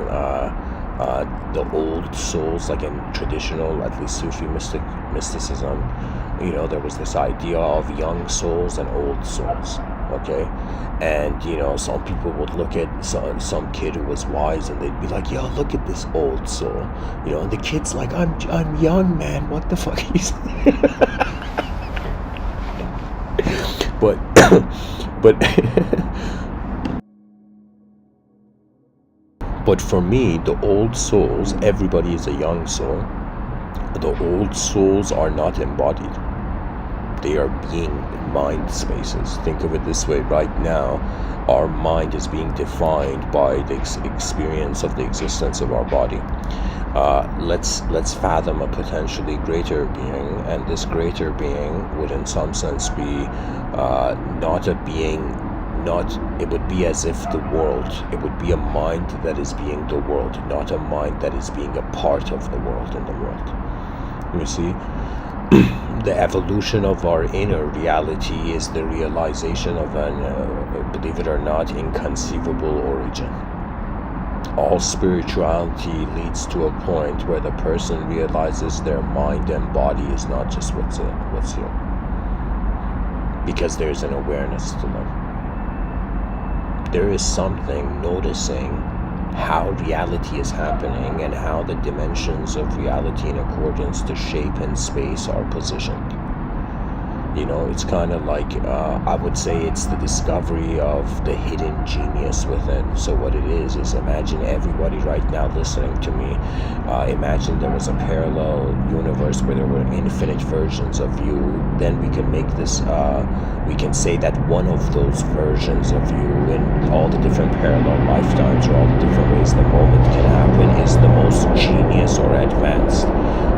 the old souls, like in traditional, at least Sufi mysticism, there was this idea of young souls and old souls, okay? And, some people would look at some kid who was wise, and they'd be like, yo, look at this old soul, and the kid's like, I'm young, man, what the fuck are you saying? But But for me, the old souls, everybody is a young soul. The old souls are not embodied. They are being mind spaces. Think of it this way. Right now, our mind is being defined by the experience of the existence of our body. Let's fathom a potentially greater being, and this greater being would in some sense be not a being, it would be as if it would be a mind that is being the world, not a mind that is being a part of the world in the world. You see, the evolution of our inner reality is the realization of an, believe it or not, inconceivable origin. All spirituality leads to a point where the person realizes their mind and body is not just what's here, because there's an awareness to them. There is something noticing how reality is happening and how the dimensions of reality in accordance to shape and space are positioned. It's kind of like, I would say it's the discovery of the hidden genius within. So what it is imagine everybody right now listening to me, imagine there was a parallel universe where there were infinite versions of you. Then we can make this, we can say that one of those versions of you in all the different parallel lifetimes, or all the different ways the moment can happen, is the most genius or advanced.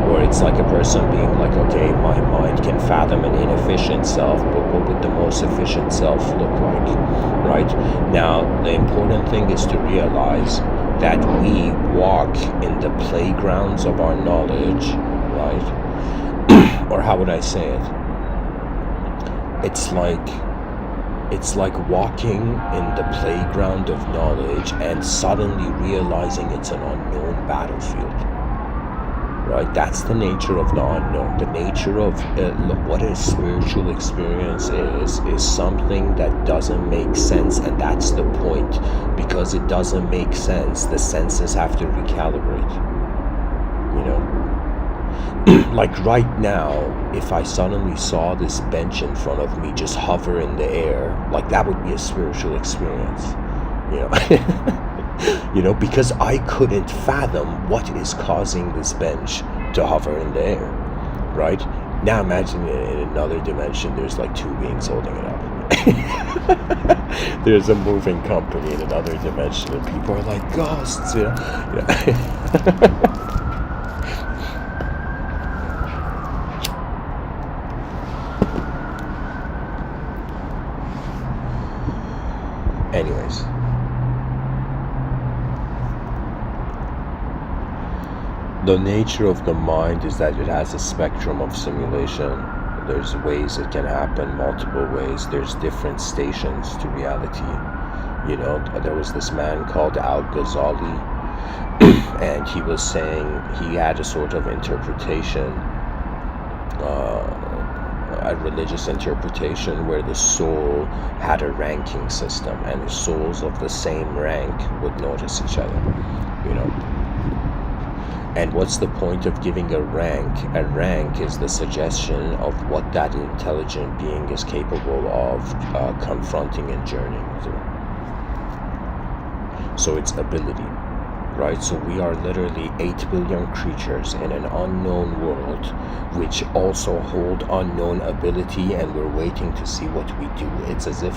Or it's like a person being like, okay, my mind can fathom an inefficient self, but what would the most efficient self look like, right? Now, the important thing is to realize that we walk in the playgrounds of our knowledge, right? Or how would I say it? It's like walking in the playground of knowledge and suddenly realizing it's an unknown battlefield. Right? That's the nature of the unknown. The nature of what a spiritual experience is something that doesn't make sense, and that's the point. Because it doesn't make sense, the senses have to recalibrate. Like right now, if I suddenly saw this bench in front of me just hover in the air, like that would be a spiritual experience. Because I couldn't fathom what is causing this bench to hover in the air, right? Now imagine in another dimension, there's like two beings holding it up. There's a moving company in another dimension, and people are like ghosts, Anyways. The nature of the mind is that it has a spectrum of simulation. There's ways it can happen, multiple ways. There's different stations to reality. There was this man called Al-Ghazali, and he was saying he had a sort of interpretation, a religious interpretation, where the soul had a ranking system, and the souls of the same rank would notice each other, And what's the point of giving a rank? A rank is the suggestion of what that intelligent being is capable of confronting and journeying through. So it's ability, right? So we are literally 8 billion creatures in an unknown world, which also hold unknown ability, and we're waiting to see what we do. It's as if,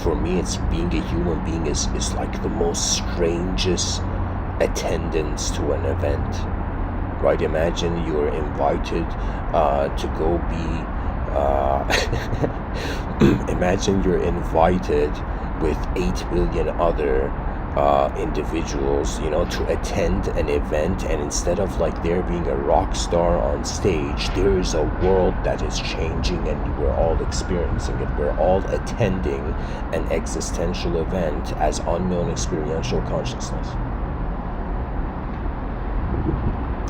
for me, it's being a human being is like the most strangest attendance to an event, right? Imagine you're invited to go be imagine you're invited with 8 billion other individuals, you know, to attend an event, and instead of like there being a rock star on stage, there is a world that is changing and we're all experiencing it. We're all attending an existential event as unknown experiential consciousness.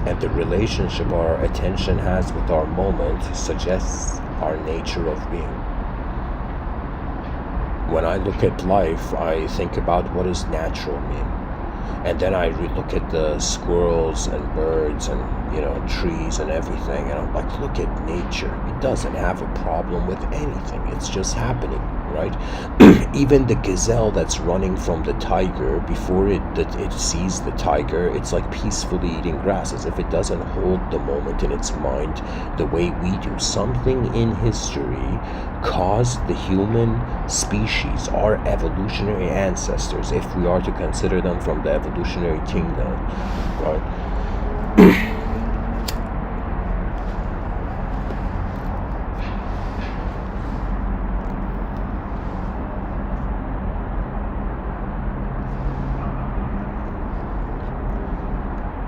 And the relationship our attention has with our moment suggests our nature of being. When I look at life, I think about what does natural mean. And then I look at the squirrels and birds and, you know, trees and everything, and I'm like, look at nature. It doesn't have a problem with anything. It's just happening, right? Even the gazelle that's running from the tiger, before it sees the tiger, it's like peacefully eating grass, as if it doesn't hold the moment in its mind the way we do. Something in history caused the human species, our evolutionary ancestors, if we are to consider them from the evolutionary kingdom, right?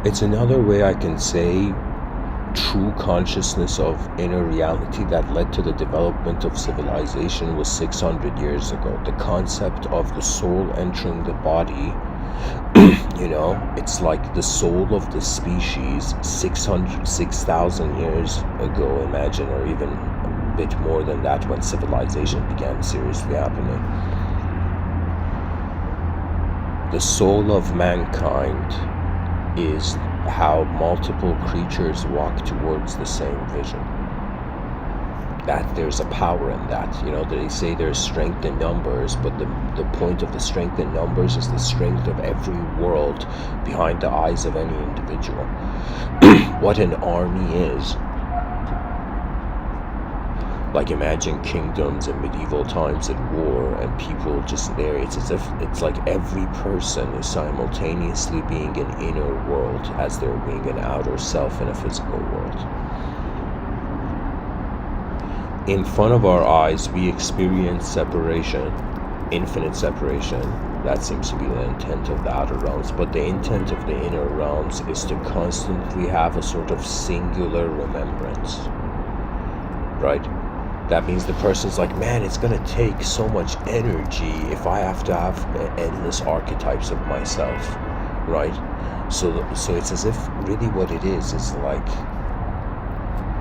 It's another way I can say true consciousness of inner reality that led to the development of civilization was 600 years ago. The concept of the soul entering the body, you know, it's like the soul of the species 6,000 years ago, imagine, or even a bit more than that, when civilization began seriously happening. The soul of mankind is how multiple creatures walk towards the same vision. That there's a power in that. You know, they say there's strength in numbers, but the point of the strength in numbers is the strength of every world behind the eyes of any individual. What an army is. Like, imagine kingdoms in medieval times at war and people just there. It's as if it's like every person is simultaneously being an inner world as they're being an outer self in a physical world. In front of our eyes, we experience separation, infinite separation. That seems to be the intent of the outer realms. But the intent of the inner realms is to constantly have a sort of singular remembrance, right? That means the person's like, man, it's going to take so much energy if I have to have endless archetypes of myself, right? So it's as if really what it is like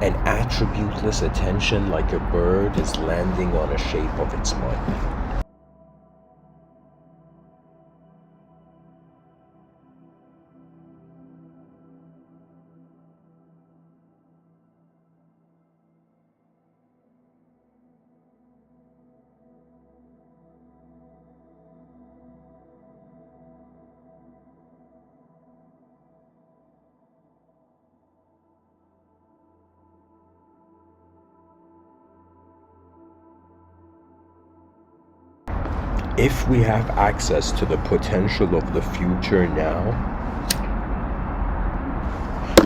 an attributeless attention, like a bird is landing on a shape of its mind. If we have access to the potential of the future now,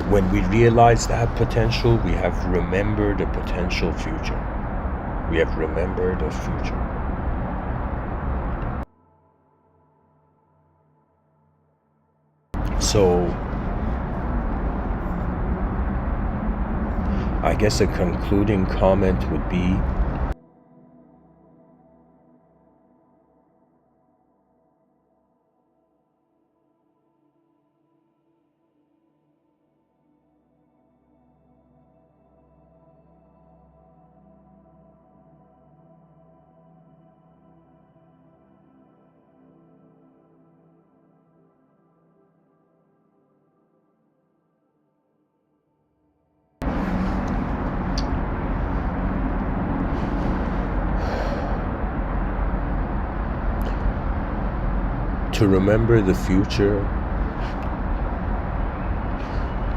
when we realize that potential, we have remembered a potential future. We have remembered a future. So, I guess a concluding comment would be, To remember the future,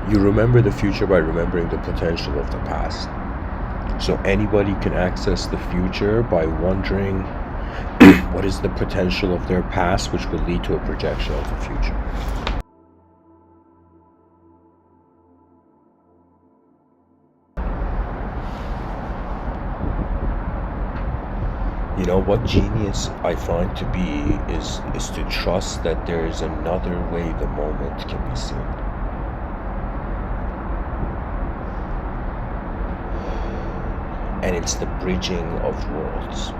you remember the future by remembering the potential of the past. So anybody can access the future by wondering what is the potential of their past, which will lead to a projection of the future. You know, what genius I find to be is to trust that there is another way the moment can be seen. And it's the bridging of worlds.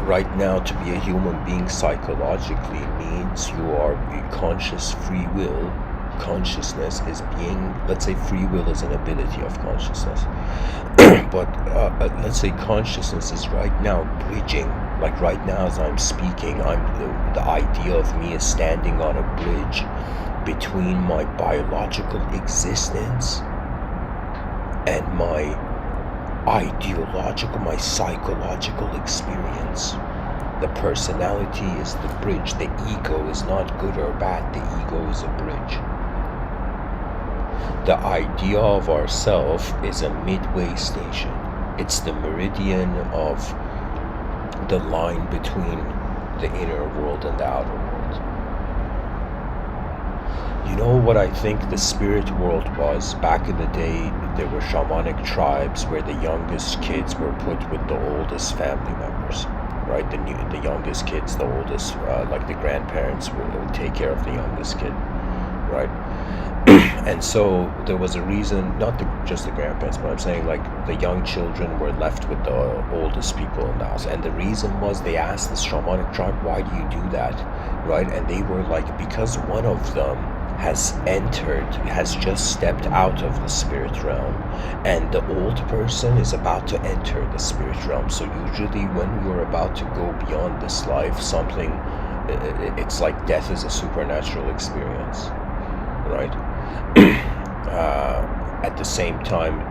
Right now, to be a human being psychologically means you are a conscious free will. Consciousness is being, let's say free will is an ability of consciousness. But let's say consciousness is right now bridging. Like right now as I'm speaking, the idea of me is standing on a bridge between my biological existence and my ideological, my psychological experience. The personality is the bridge. The ego is not good or bad. The ego is a bridge. The idea of ourself is a midway station. It's the meridian of the line between the inner world and the outer world. You know what I think the spirit world was? Back in the day, there were shamanic tribes where the youngest kids were put with the oldest family members, right? The youngest kids, the oldest, like the grandparents would take care of the youngest kid, right? And so there was a reason, not just the grandparents, but I'm saying like the young children were left with the oldest people in the house. And the reason was they asked this shamanic tribe, why do you do that, right? And they were like, because one of them has just stepped out of the spirit realm, and the old person is about to enter the spirit realm. So usually when you're about to go beyond this life, it's like death is a supernatural experience, right? At the same time,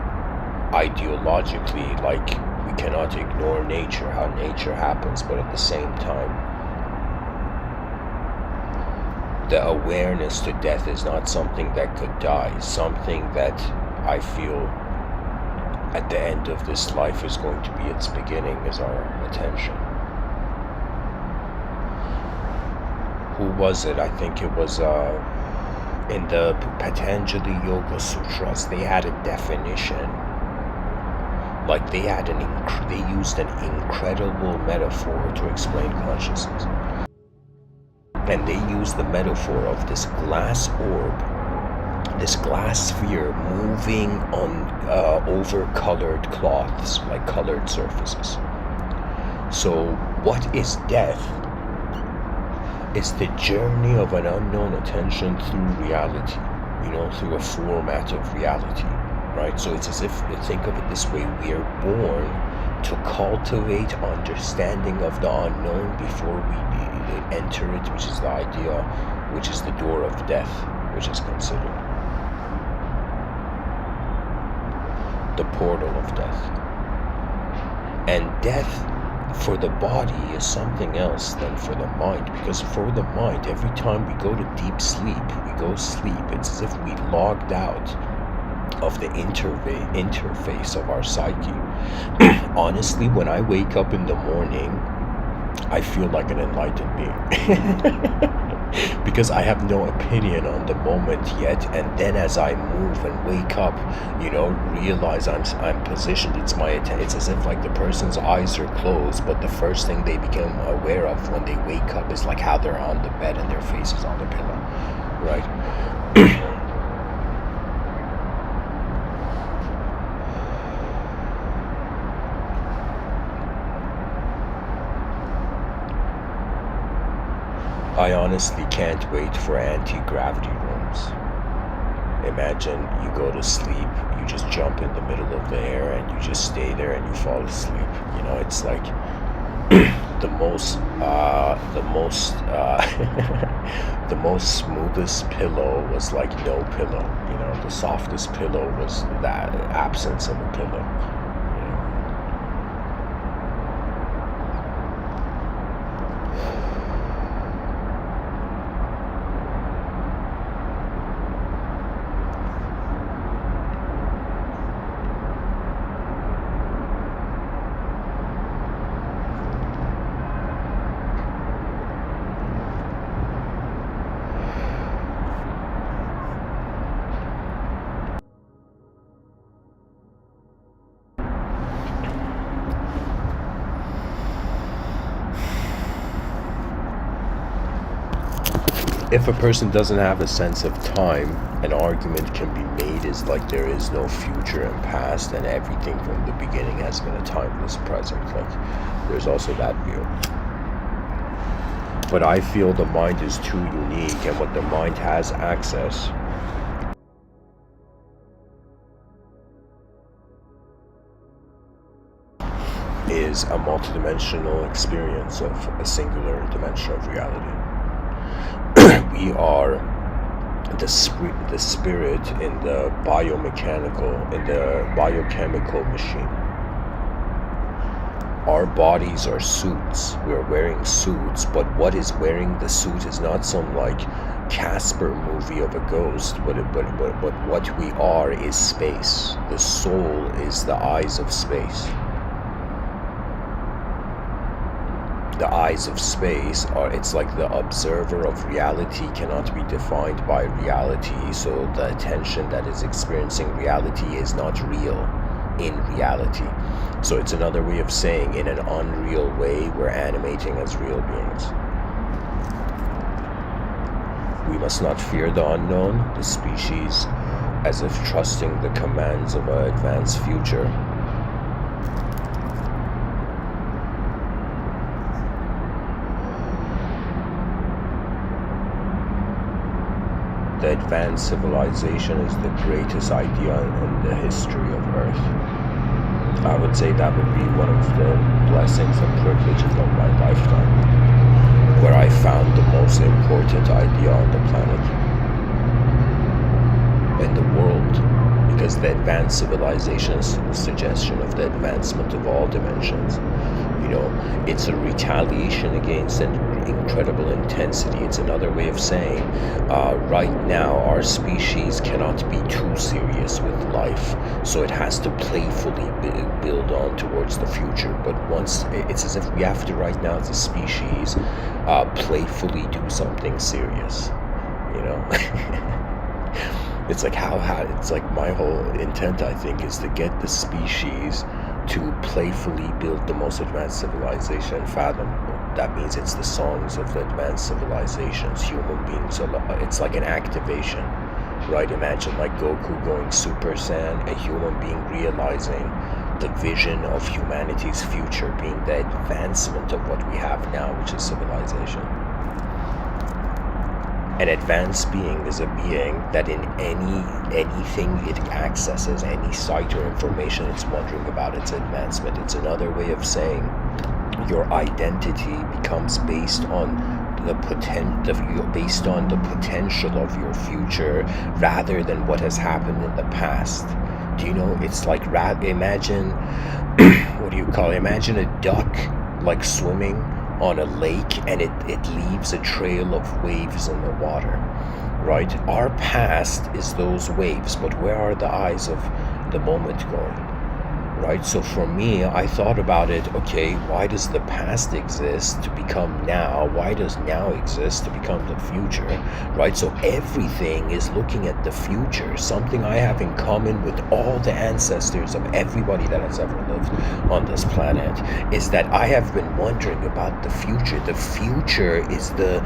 ideologically, like, we cannot ignore nature, how nature happens, but at the same time, the awareness to death is not something that could die. Something that I feel at the end of this life is going to be its beginning is our attention. Who was it? I think it was in the Patanjali Yoga Sutras. They had a definition. Like they used an incredible metaphor to explain consciousness. And they use the metaphor of this glass orb, this glass sphere moving on over colored cloths, like colored surfaces. So what is death? It's the journey of an unknown attention through reality, through a format of reality, right? So it's as if, think of it this way, we are born to cultivate understanding of the unknown before we enter it, which is the idea, which is the door of death, which is considered the portal of death. And death for the body is something else than for the mind, because for the mind, every time we go to deep sleep, it's as if we logged out of the interface of our psyche. Honestly, when I wake up in the morning, I feel like an enlightened being. Because I have no opinion on the moment yet, and then as I move and wake up, realize I'm positioned. It's as if like the person's eyes are closed, but the first thing they become aware of when they wake up is like how they're on the bed and their face is on the pillow, right? I honestly can't wait for anti-gravity rooms. Imagine you go to sleep, you just jump in the middle of the air and you just stay there and you fall asleep. It's like the most smoothest pillow was like no pillow. The softest pillow was that absence of a pillow. If a person doesn't have a sense of time, an argument can be made is like there is no future and past, and everything from the beginning has been a timeless present. Like, there's also that view. But I feel the mind is too unique, and what the mind has access is a multidimensional experience of a singular dimension of reality. We are the spirit in the biochemical machine. Our bodies are suits. We're wearing suits, but what is wearing the suit is not some like Casper movie of a ghost, but what we are is space. The soul is the eyes of space. The eyes of space are, it's like the observer of reality cannot be defined by reality, so the attention that is experiencing reality is not real in reality. So it's another way of saying, in an unreal way, we're animating as real beings. We must not fear the unknown, the species, as if trusting the commands of an advanced future. The advanced civilization is the greatest idea in the history of Earth. I would say that would be one of the blessings and privileges of my lifetime, where I found the most important idea on the planet, in the world, because the advanced civilization is a suggestion of the advancement of all dimensions. You know, it's a retaliation against an incredible intensity. It's another way of saying, right now our species cannot be too serious with life, so it has to playfully build on towards the future. But once, it's as if we have to right now as a species playfully do something serious, you know. It's like it's like my whole intent, I think, is to get the species to playfully build the most advanced civilization fathomable. That means it's the songs of the advanced civilizations, human beings. It's like an activation, right? Imagine like Goku going Super Saiyan, a human being realizing the vision of humanity's future being the advancement of what we have now, which is civilization. An advanced being is a being that in anything it accesses, any sight or information it's wondering about its advancement. It's another way of saying your identity becomes based on the potential of your future rather than what has happened in the past. Do you know, it's like, imagine what do you call it? Imagine a duck like swimming on a lake, and it leaves a trail of waves in the water, right? Our past is those waves, but where are the eyes of the moment going, right? So for me, I thought about it, okay, why does the past exist to become now? Why does now exist to become the future, right? So everything is looking at the future. Something I have in common with all the ancestors of everybody that has ever lived on this planet is that I have been wondering about the future. The future is the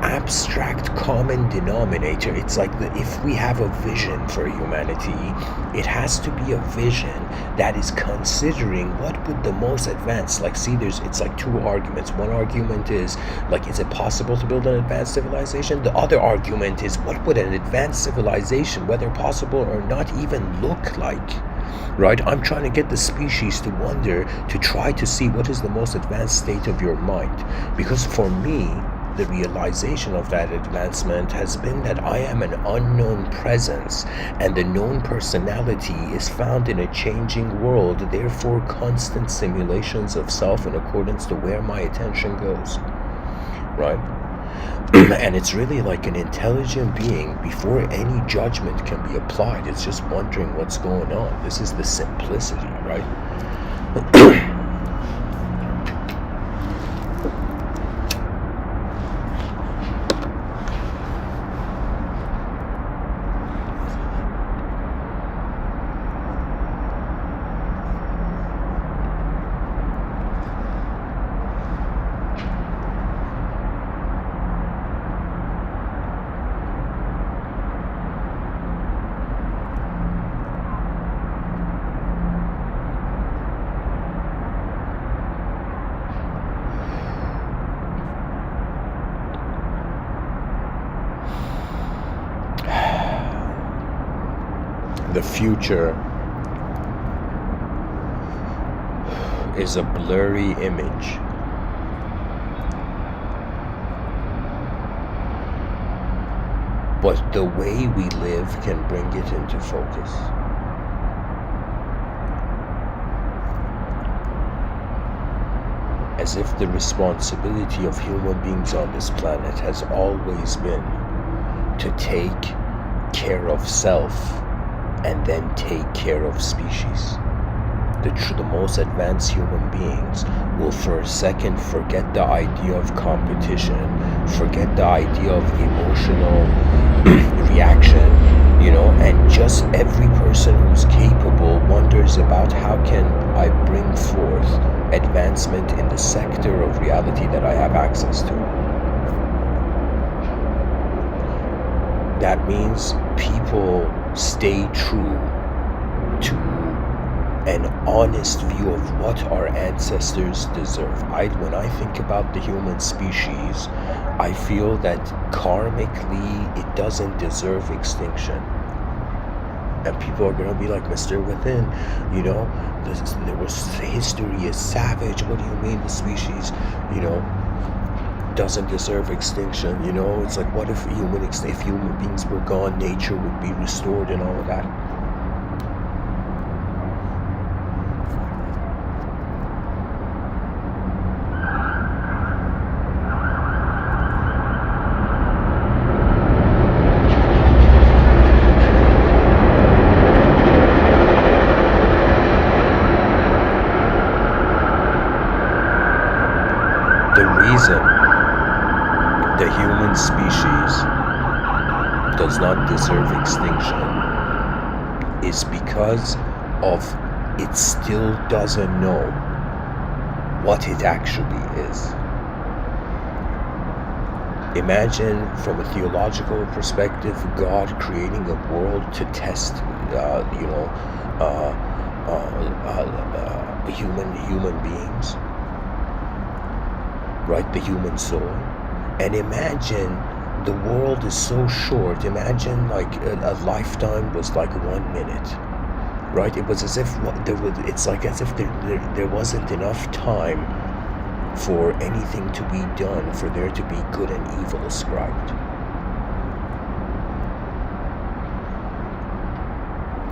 abstract common denominator. It's like if we have a vision for humanity, it has to be a vision that is considering what would the most advanced, like, see, it's like two arguments. One argument is like, is it possible to build an advanced civilization? The other argument is, what would an advanced civilization, whether possible or not, even look like, right? I'm trying to get the species to wonder, to try to see what is the most advanced state of your mind, because for me, the realization of that advancement has been that I am an unknown presence, and the known personality is found in a changing world, therefore constant simulations of self in accordance to where my attention goes, right? And it's really like an intelligent being, before any judgment can be applied, it's just wondering what's going on. This is the simplicity, right? The future is a blurry image. But the way we live can bring it into focus. As if the responsibility of human beings on this planet has always been to take care of self and then take care of species. The most advanced human beings will for a second forget the idea of competition, forget the idea of emotional reaction, and just every person who's capable wonders about how can I bring forth advancement in the sector of reality that I have access to. That means people stay true to an honest view of what our ancestors deserve. When I think about the human species, I feel that karmically it doesn't deserve extinction. And people are going to be like, Mr. Within, there was history is savage. What do you mean the species, doesn't deserve extinction? It's like, what if human beings were gone, nature would be restored and all of that. The reason the human species does not deserve extinction is because of it still doesn't know what it actually is. Imagine from a theological perspective, God creating a world to test, human beings. Right, the human soul. And imagine the world is so short. Imagine like a lifetime was like 1 minute, right? It was as if it's like as if there wasn't enough time for anything to be done, for there to be good and evil ascribed.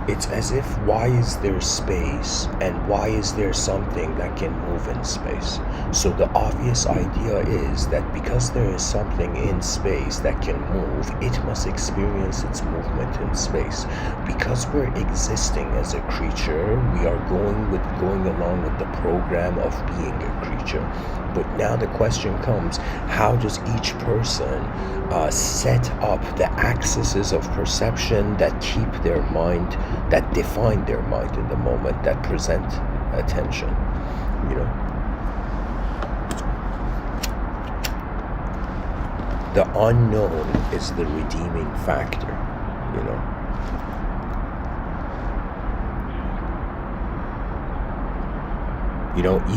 It's as if, why is there space and why is there something that can move in space? So the obvious idea is that because there is something in space that can move, it must experience its movement in space. Because we're existing as a creature, we are going along with the program of being a creature. But now the question comes, how does each person set up the axes of perception that keep their mind, that define their mind in the moment, that present attention, The unknown is the redeeming factor,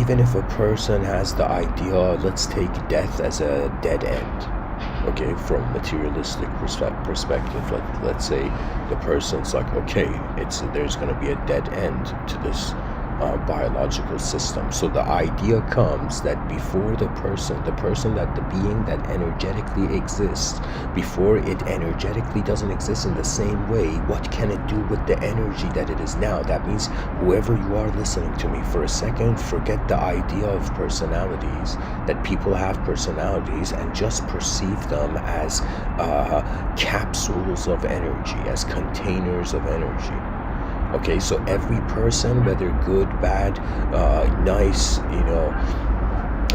Even if a person has the idea, let's take death as a dead end, okay, from materialistic perspective, let's say the person's like, okay, there's going to be a dead end to this biological system. So the idea comes that before the being that energetically exists, before it energetically doesn't exist in the same way, what can it do with the energy that it is now? That means whoever you are listening to me, for a second, forget the idea of personalities, that people have personalities, and just perceive them as capsules of energy, as containers of energy. Okay, so every person, whether good, bad, nice,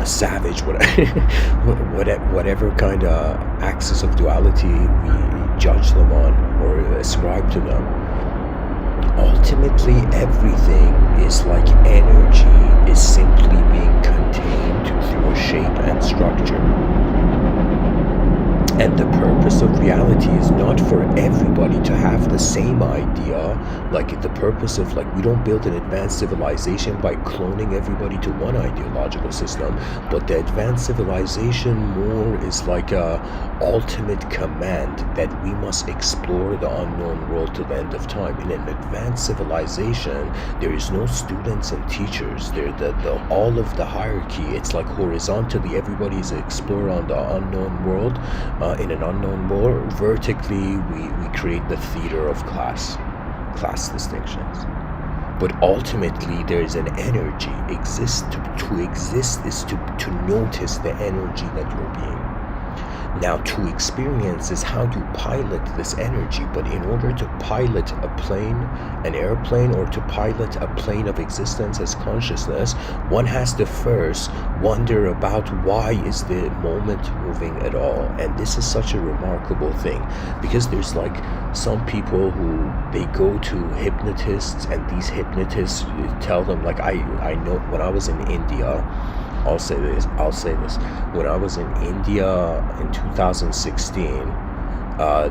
savage, whatever kind of axis of duality we judge them on or ascribe to them, ultimately everything is like energy is simply being contained through a shape and structure. And the purpose of reality is not for everybody to have the same idea. Like the purpose of, like, we don't build an advanced civilization by cloning everybody to one ideological system, but the advanced civilization more is like a ultimate command that we must explore the unknown world to the end of time. In an advanced civilization, there is no students and teachers. There, all of the hierarchy, it's like horizontally, everybody is an explorer on the unknown world. In an unknown world, vertically, we create the theater of class distinctions. But ultimately, there is an energy. To exist is to notice the energy that you're being. Now, to experience is how to pilot this energy. But in order to pilot a plane, an airplane, or to pilot a plane of existence as consciousness, one has to first wonder about why is the moment moving at all. And this is such a remarkable thing, because there's like some people who they go to hypnotists, and these hypnotists tell them, like, I know when I was in India, I'll say this. When I was in India in 2016,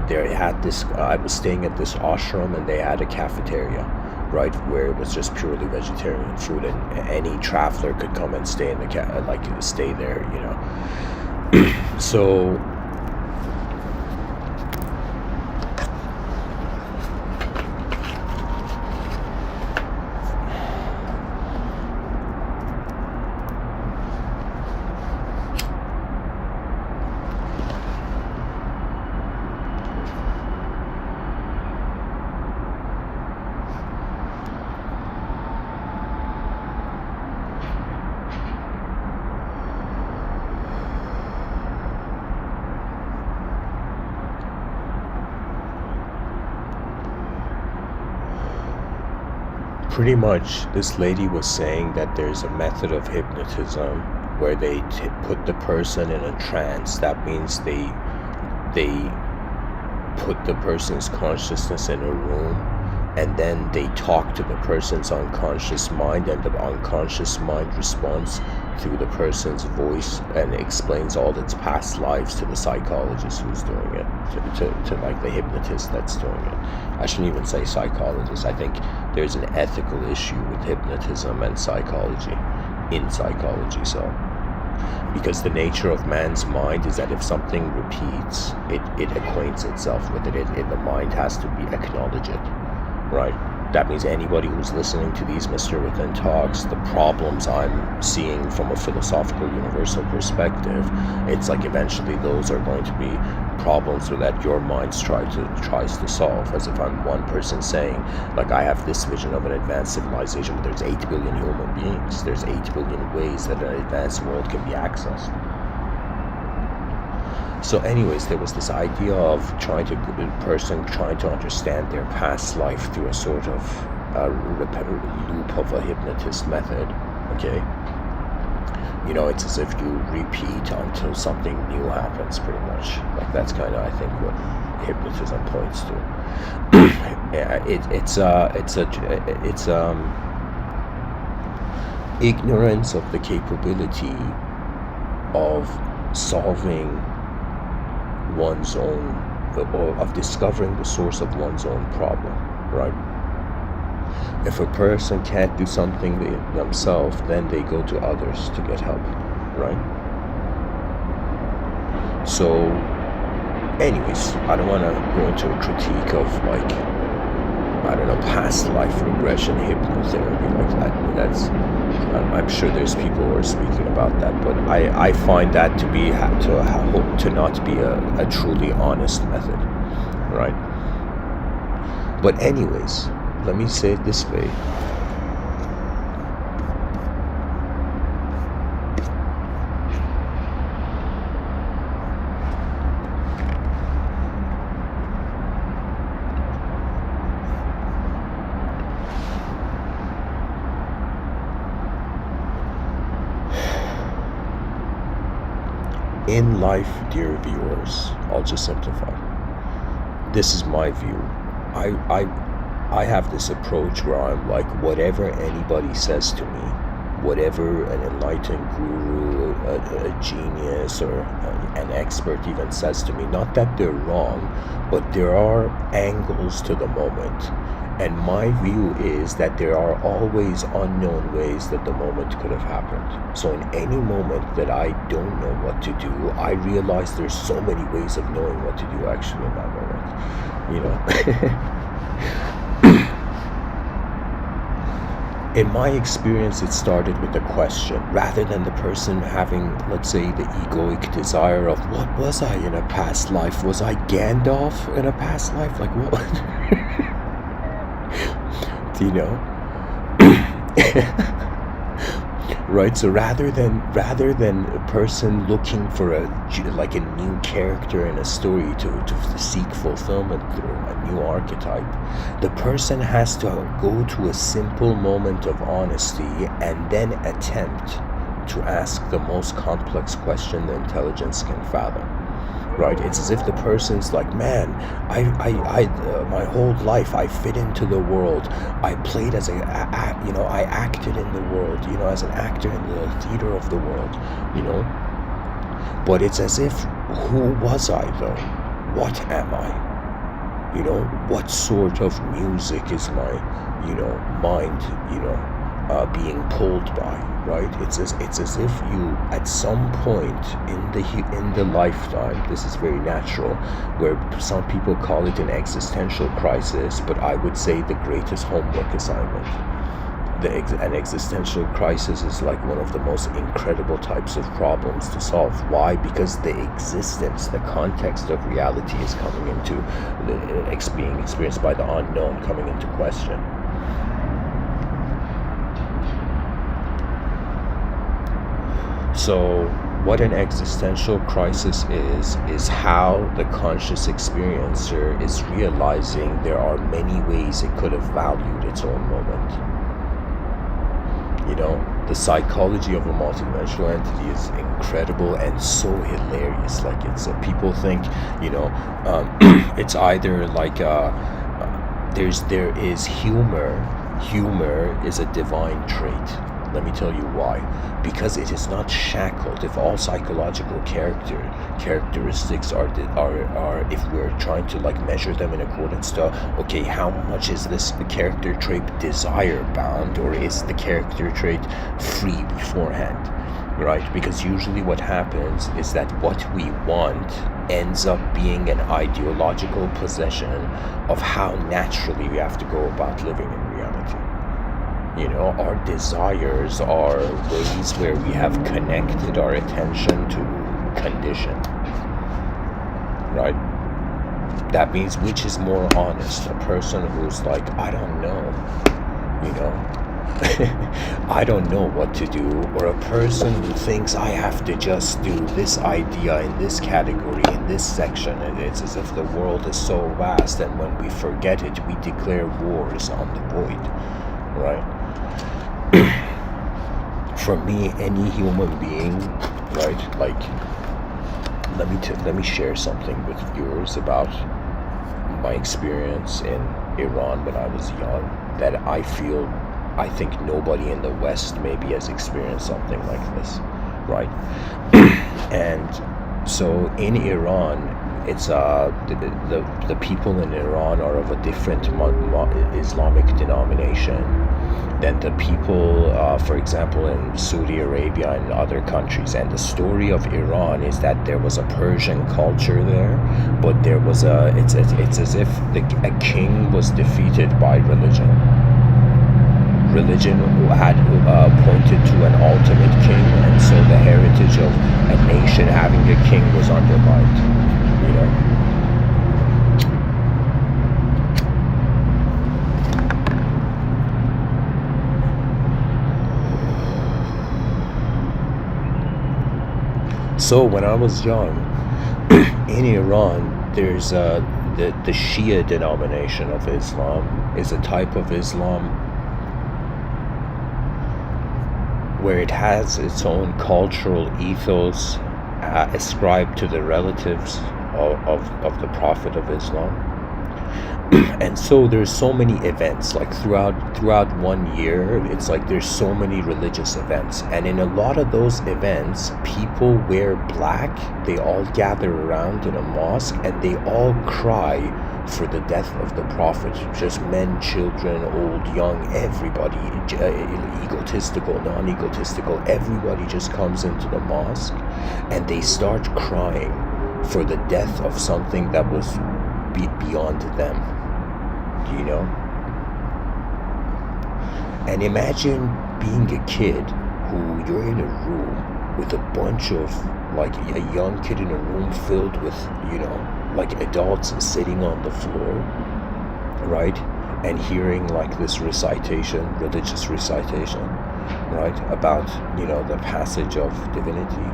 they had this. I was staying at this ashram, and they had a cafeteria, right, where it was just purely vegetarian food, and any traveler could come and stay in the stay there, you know. So. Pretty much, this lady was saying that there's a method of hypnotism where they put the person in a trance. That means they put the person's consciousness in a room, and then they talk to the person's unconscious mind, and the unconscious mind responds through the person's voice and explains all its past lives to the psychologist who's doing it, to like the hypnotist that's doing it. I shouldn't even say psychologist. I think there's an ethical issue with hypnotism and psychology, in psychology. So, because the nature of man's mind is that if something repeats, it acquaints itself with it. The mind has to acknowledge it, right? That means anybody who's listening to these Mr.Within talks, the problems I'm seeing from a philosophical universal perspective, it's like eventually those are going to be problems that your mind tries to solve. As if I'm one person saying, like, I have this vision of an advanced civilization, but there's 8 billion human beings. There's 8 billion ways that an advanced world can be accessed. So anyways, there was this idea of trying to understand their past life through a sort of loop of a hypnotist method, okay? You know, it's as if you repeat until something new happens, pretty much. Like, that's kind of, I think, what hypnotism points to. It's ignorance of the capability of solving one's own, or of discovering the source of one's own problem, right? If a person can't do something themselves, then they go to others to get help, right? So, anyways, I don't want to go into a critique of, like, I don't know, past life regression hypnotherapy like that. I'm sure there's people who are speaking about that, but I find that to be to not be a truly honest method, right? But anyways, let me say it this way. In life, dear viewers, I'll just simplify. This is my view. I have this approach where I'm like, whatever anybody says to me, whatever an enlightened guru, a genius, or an expert even says to me, not that they're wrong, but there are angles to the moment. And my view is that there are always unknown ways that the moment could have happened. So in any moment that I don't know what to do, I realize there's so many ways of knowing what to do actually in that moment. You know? In my experience, it started with a question rather than the person having, let's say, the egoic desire of, what was I in a past life? Was I Gandalf in a past life? Like, what? You know? Right, so rather than a person looking for a new character in a story to seek fulfillment through a new archetype, the person has to go to a simple moment of honesty and then attempt to ask the most complex question the intelligence can fathom. Right, it's as if the person's like, man, I my whole life I fit into the world. I played as I acted in the world, as an actor in the theater of the world, But it's as if, who was I though? What am I? What sort of music is my, mind, being pulled by, right? It's as if you, at some point in the lifetime, this is very natural, where some people call it an existential crisis, but I would say the greatest homework assignment. An existential crisis is like one of the most incredible types of problems to solve. Why? Because the existence, the context of reality is coming into being experienced by the unknown, coming into question. So what an existential crisis is how the conscious experiencer is realizing there are many ways it could have valued its own moment. The psychology of a multidimensional entity is incredible and so hilarious. Like, it's people think, it's either like there is humor. Humor is a divine trait. Let me tell you why. Because it is not shackled. If all psychological characteristics are if we're trying to measure them in accordance to, okay, how much is this character trait desire bound, or is the character trait free beforehand, right? Because usually what happens is that what we want ends up being an ideological possession of how naturally we have to go about living in reality. Our desires are ways where we have connected our attention to condition, right? That means which is more honest? A person who's like, I don't know, I don't know what to do, or a person who thinks I have to just do this idea in this category, in this section, and it's as if the world is so vast, and when we forget it, we declare wars on the void, right? For me, any human being, right? Let me share something with viewers about my experience in Iran when I was young, that I think nobody in the West maybe has experienced something like this, right? And so in Iran, it's the people in Iran are of a different Islamic denomination than the people, for example, in Saudi Arabia and other countries. And the story of Iran is that there was a Persian culture there, but there was it's as if a king was defeated by religion. Religion had pointed to an ultimate king, and so the heritage of a nation having a king was undermined, So when I was young, in Iran, there's the Shia denomination of Islam is a type of Islam where it has its own cultural ethos ascribed to the relatives of the Prophet of Islam. And so there's so many events, like throughout 1 year, it's like there's so many religious events, and in a lot of those events people wear black. They all gather around in a mosque and they all cry for the death of the prophet. Just men, children, old, young, everybody, egotistical, non-egotistical, everybody just comes into the mosque and they start crying for the death of something that was beyond them. You know? And imagine being a kid who you're in a room with a bunch of, like, a young kid in a room filled with, you know, like adults sitting on the floor, right? And hearing like this recitation, religious recitation, right? About, you know, the passage of divinity,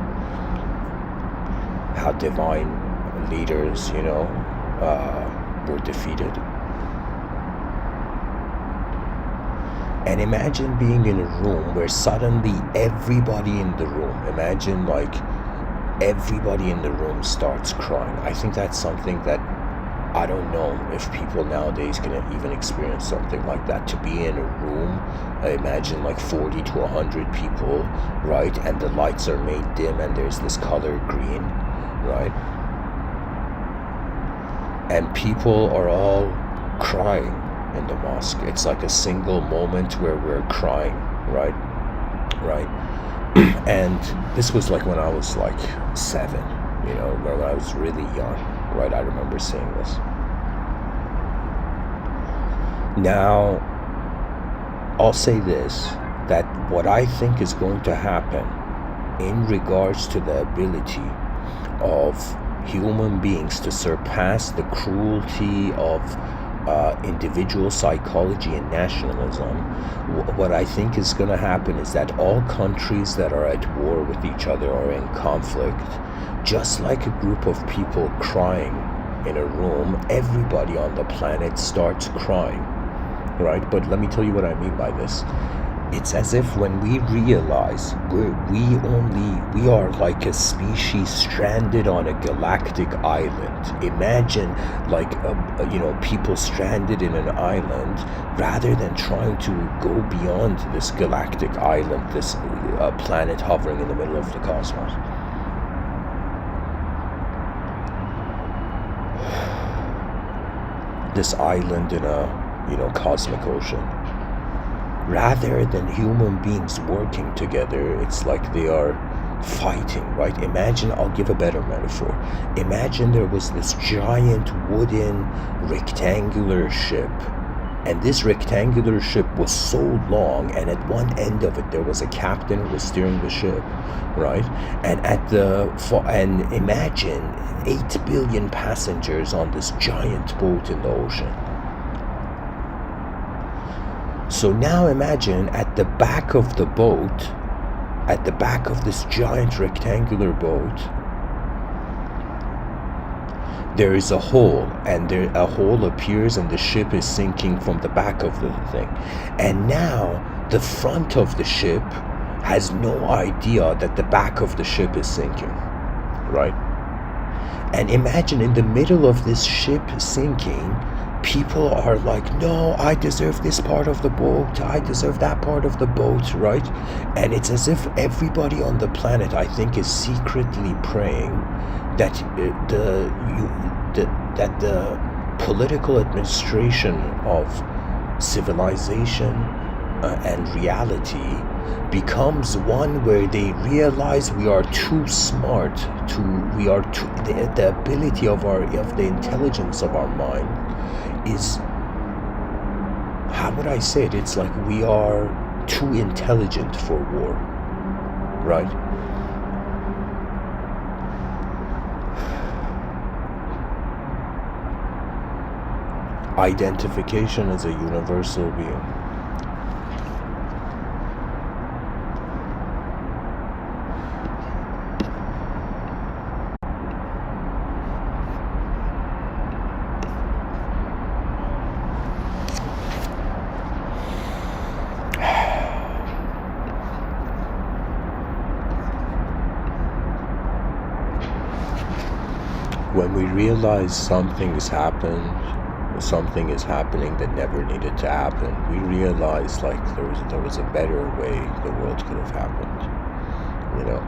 how divine leaders, you know, were defeated. And imagine being in a room where suddenly everybody in the room, imagine like everybody in the room starts crying. I think that's something that I don't know if people nowadays can even experience something like that. To be in a room, I imagine like 40 to 100 people, right? And the lights are made dim and there's this color green, right? And people are all crying in the mosque. It's like a single moment where we're crying, right? And this was like when I was like 7, you know, when I was really young, right? I remember seeing this. Now, I'll say this, that what I think is going to happen in regards to the ability of human beings to surpass the cruelty of individual psychology and nationalism, what I think is going to happen is that all countries that are at war with each other or in conflict, just like a group of people crying in a room, everybody on the planet starts crying, right? But let me tell you what I mean by this. It's as if when we realize we are like a species stranded on a galactic island. Imagine like you know, people stranded in an island, rather than trying to go beyond this galactic island, this planet hovering in the middle of the cosmos. This island in a, you know, cosmic ocean. Rather than human beings working together, it's like they are fighting, right? Imagine, I'll give a better metaphor. Imagine there was this giant wooden rectangular ship, and this rectangular ship was so long, and at one end of it there was a captain who was steering the ship, right? And and imagine 8 billion passengers on this giant boat in the ocean. So now imagine at the back of the boat, at the back of this giant rectangular boat, there is a hole, and a hole appears and the ship is sinking from the back of the thing. And now the front of the ship has no idea that the back of the ship is sinking, right? And imagine in the middle of this ship sinking, people are like, no, I deserve this part of the boat, I deserve that part of the boat, right? And it's as if everybody on the planet, I think, is secretly praying that the political administration of civilization and reality becomes one where they realize we are too smart the ability of the intelligence of our mind is, how would I say it? It's like we are too intelligent for war, right? Identification as a universal being. When we realize something's happened, something is happening that never needed to happen, we realize like there was a better way the world could have happened. You know,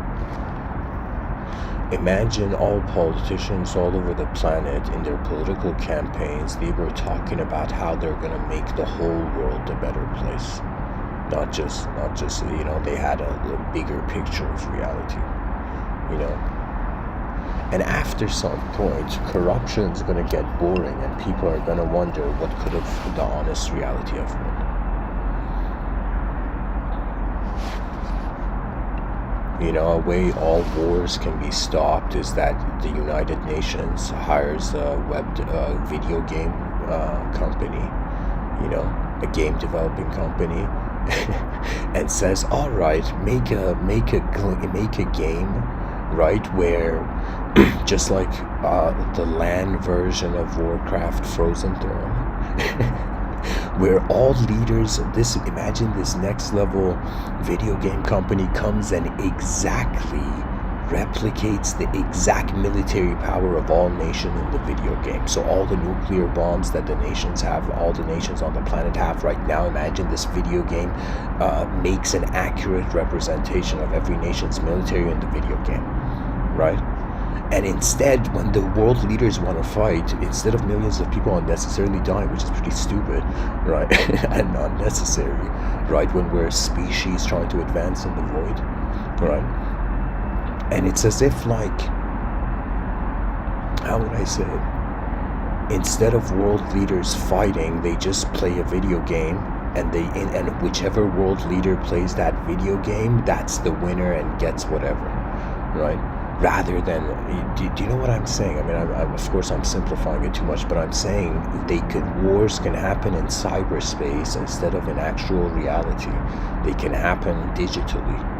imagine all politicians all over the planet in their political campaigns, they were talking about how they're going to make the whole world a better place. Not just they had a bigger picture of reality. You know, and after some point, corruption is going to get boring, and people are going to wonder what could have the honest reality have been. You know, a way all wars can be stopped is that the United Nations hires a video game company, you know, a game developing company, and says, "All right, make a game, right, where just like the LAN version of Warcraft Frozen Throne." Where all leaders, imagine this next level video game company comes and exactly replicates the exact military power of all nations in the video game. So all the nuclear bombs that the nations have, all the nations on the planet have right now, imagine this video game makes an accurate representation of every nation's military in the video game, right? And instead, when the world leaders want to fight, instead of millions of people unnecessarily dying, which is pretty stupid, right, and unnecessary, right, when we're a species trying to advance in the void, right, and it's as if, like, how would I say it? Instead of world leaders fighting, they just play a video game, and whichever world leader plays that video game, that's the winner and gets whatever, right? Rather than, do you know what I'm saying? I mean, of course I'm simplifying it too much, but I'm saying wars can happen in cyberspace instead of in actual reality. They can happen digitally.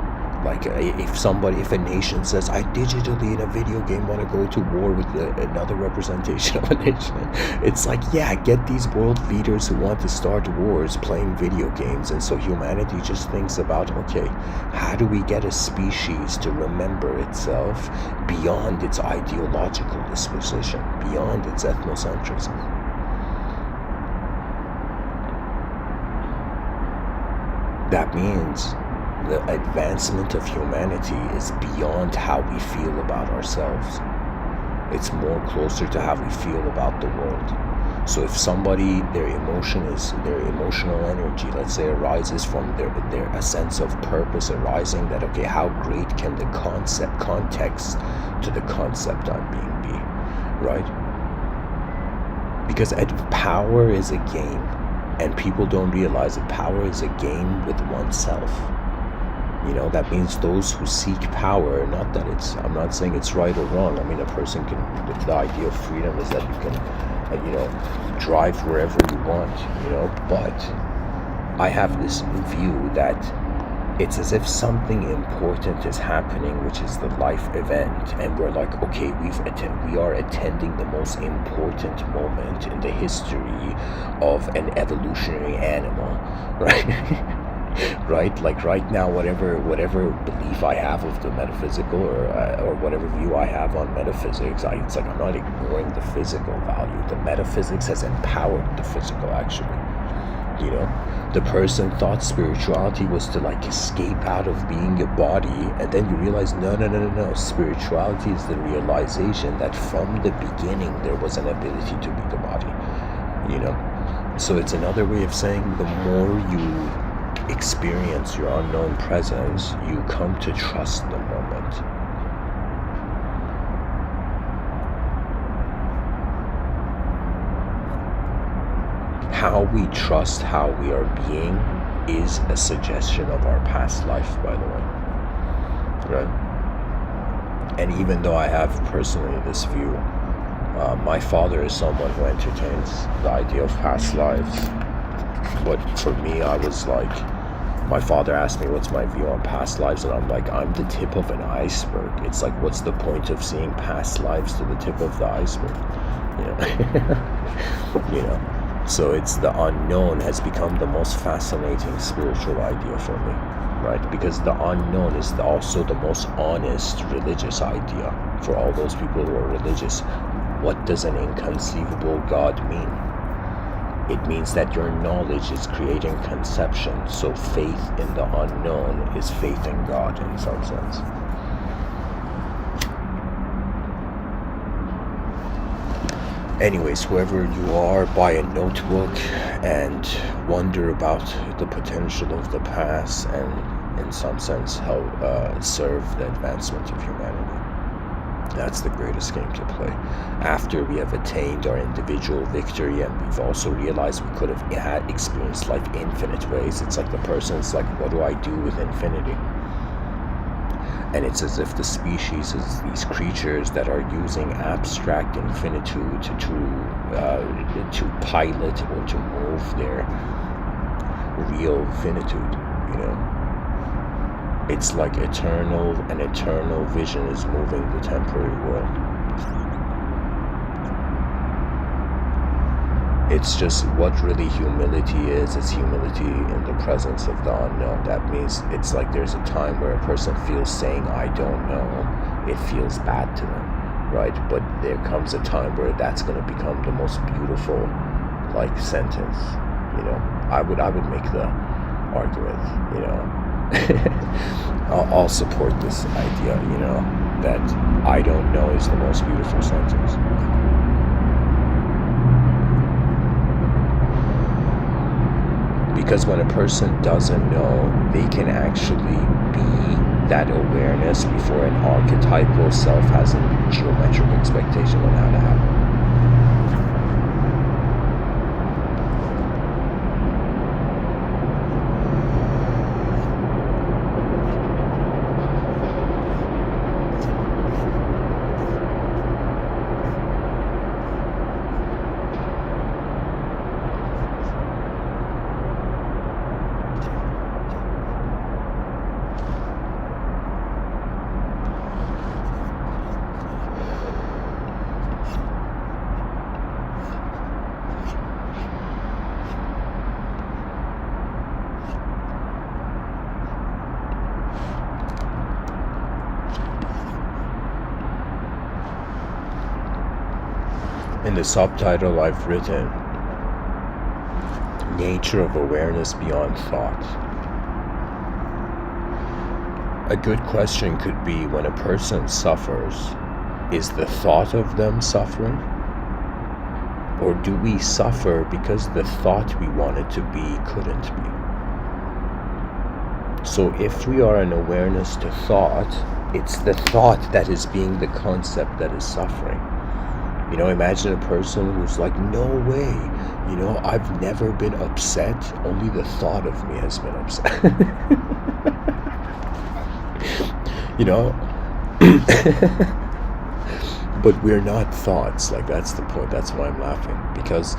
Like if a nation says, I digitally in a video game want to go to war with another representation of a nation, it's like, yeah, get these world leaders who want to start wars playing video games. And so humanity just thinks about, okay, how do we get a species to remember itself beyond its ideological disposition, beyond its ethnocentrism? That means the advancement of humanity is beyond how we feel about ourselves. It's more closer to how we feel about the world. So if somebody, their emotional energy, let's say, arises from a sense of purpose arising, that, okay, how great can the context to the concept I'm being be, right? Because power is a game, and people don't realize that power is a game with oneself. You know, that means those who seek power, I'm not saying it's right or wrong. I mean, a person can, the idea of freedom is that you can, drive wherever you want, but I have this view that it's as if something important is happening, which is the life event, and we're like, okay, we are attending the most important moment in the history of an evolutionary animal, right? Right, like right now, whatever belief I have of the metaphysical, or whatever view I have on metaphysics, it's like I'm not ignoring the physical value. The metaphysics has empowered the physical, actually. The person thought spirituality was to like escape out of being a body, and then you realize no. Spirituality is the realization that from the beginning there was an ability to be the body. So it's another way of saying the more you experience your unknown presence, you come to trust the moment. How we trust how we are being is a suggestion of our past life, by the way. Right? And even though I have personally this view, my father is someone who entertains the idea of past lives. But for me, I was like, my father asked me what's my view on past lives, and I'm like, I'm the tip of an iceberg. It's like, what's the point of seeing past lives to the tip of the iceberg? So it's the unknown has become the most fascinating spiritual idea for me, right? Because the unknown is also the most honest religious idea for all those people who are religious. What does an inconceivable God mean? It means that your knowledge is creating conception. So faith in the unknown is faith in God in some sense. Anyways, whoever you are, buy a notebook and wonder about the potential of the past and in some sense help serve the advancement of humanity. That's the greatest game to play. After we have attained our individual victory and we've also realized we could have experienced life infinite ways, it's like the person's like, what do I do with infinity? And it's as if the species is these creatures that are using abstract infinitude to pilot or to move their real finitude, you know? It's like an eternal vision is moving the temporary world. It's just what really humility is. It's humility in the presence of the unknown. That means it's like there's a time where a person feels saying, I don't know, it feels bad to them, right? But there comes a time where that's going to become the most beautiful, like, sentence, you know? I would make the argument, you know? I'll support this idea, you know, that I don't know is the most beautiful sentence. Because when a person doesn't know, they can actually be that awareness before an archetypal self has a geometric expectation on how to happen. In the subtitle I've written, Nature of Awareness Beyond Thought. A good question could be, when a person suffers, is the thought of them suffering? Or do we suffer because the thought we wanted to be couldn't be? So if we are an awareness to thought, it's the thought that is being the concept that is suffering. You know, imagine a person who's like, no way, you know, I've never been upset, only the thought of me has been upset. You know? But we're not thoughts, like that's the point, that's why I'm laughing, because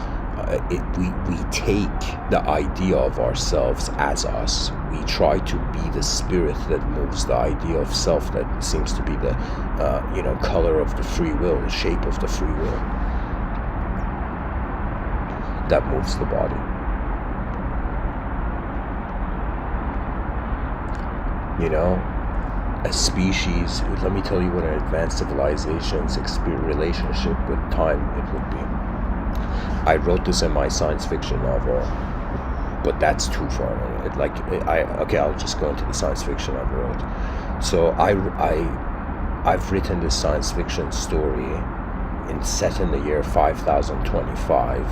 we take the idea of ourselves as us. We try to be the spirit that moves the idea of self that seems to be the color of the free will, the shape of the free will that moves the body. You know, a species, let me tell you what an advanced civilization's relationship with time it would be. I wrote this in my science fiction novel, but that's too far. I'll just go into the science fiction I wrote. So I've written this science fiction story set in the year 5025,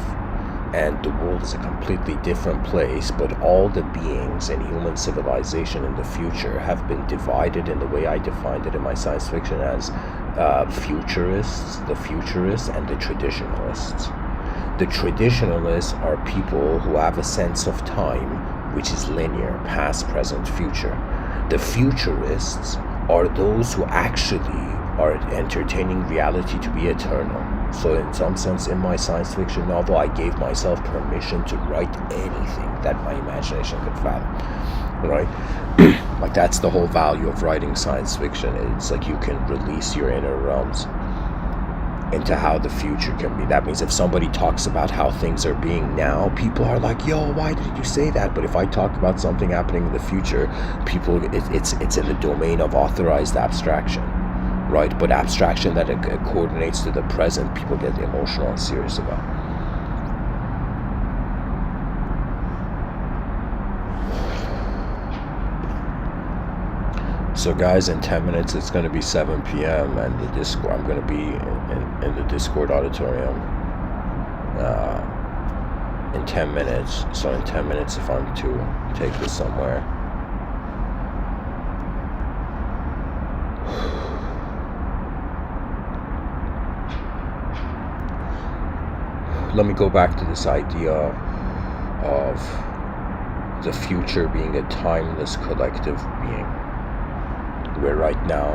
and the world is a completely different place, but all the beings in human civilization in the future have been divided in the way I defined it in my science fiction as futurists, the futurists, and the traditionalists. The traditionalists are people who have a sense of time which is linear, past, present, future. The futurists are those who actually are entertaining reality to be eternal. So in some sense, in my science fiction novel, I gave myself permission to write anything that my imagination could fathom, right? Like, that's the whole value of writing science fiction. It's like you can release your inner realms into how the future can be. That means if somebody talks about how things are being now, people are like, yo, why did you say that? But if I talk about something happening in the future, people, it's in the domain of authorized abstraction, right? But abstraction that it coordinates to the present, people get emotional and serious about. So guys, in 10 minutes it's going to be 7 p.m. and the Discord, I'm going to be in the Discord auditorium in 10 minutes. So in 10 minutes, if I'm to take this somewhere, let me go back to this idea of the future being a timeless collective being, where right now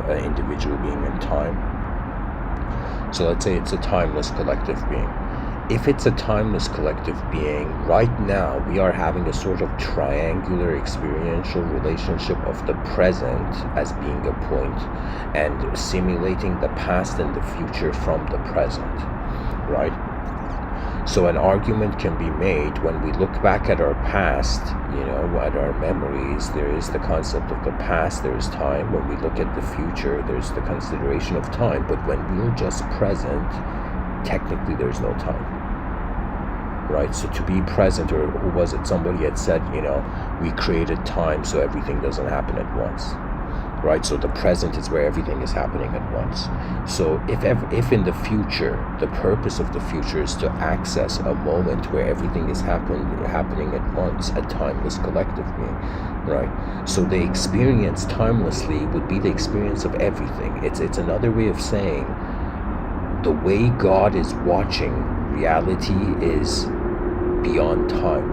an individual being in time. So let's say it's a timeless collective being. If it's a timeless collective being, right now we are having a sort of triangular experiential relationship of the present as being a point and simulating the past and the future from the present, right? So an argument can be made when we look back at our past, at our memories, there is the concept of the past, there is time. When we look at the future, there's the consideration of time. But when we're just present, technically there's no time, right? So to be present, or who was it? Somebody had said, we created time so everything doesn't happen at once. Right, so the present is where everything is happening at once. So if in the future, the purpose of the future is to access a moment where everything is happening at once, a timeless collective being, right? So the experience timelessly would be the experience of everything. It's another way of saying the way God is watching reality is beyond time.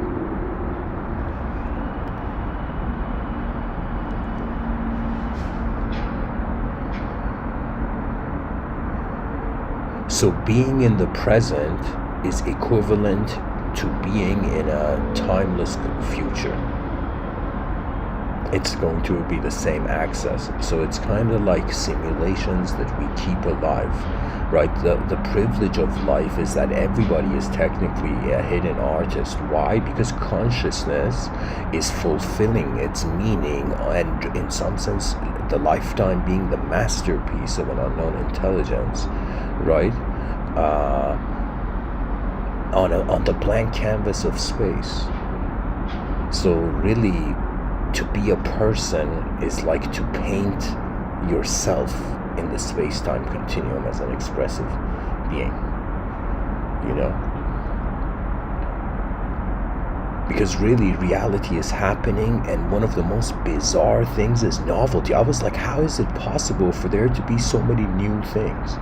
So being in the present is equivalent to being in a timeless future. It's going to be the same access. So it's kind of like simulations that we keep alive, right? The privilege of life is that everybody is technically a hidden artist. Why? Because consciousness is fulfilling its meaning, and in some sense, the lifetime being the masterpiece of an unknown intelligence, right? On the blank canvas of space. So really, to be a person is like to paint yourself in the space-time continuum as an expressive being, because really reality is happening, and one of the most bizarre things is novelty. I was like, how is it possible for there to be so many new things,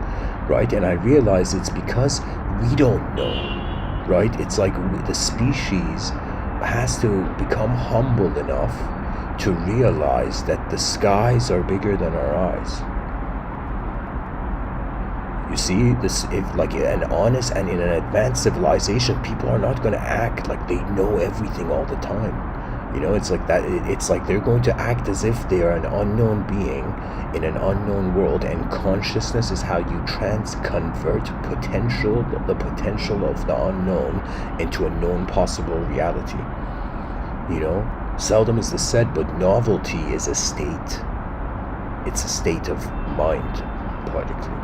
right? And I realized it's because we don't know, right? It's like the species has to become humble enough to realize that the skies are bigger than our eyes. You see, this, if like an honest and in an advanced civilization, people are not going to act like they know everything all the time. It's like that. It's like they're going to act as if they are an unknown being in an unknown world, and consciousness is how you convert the potential of the unknown into a known possible reality. Seldom is this said, but novelty is a state. It's a state of mind, politically.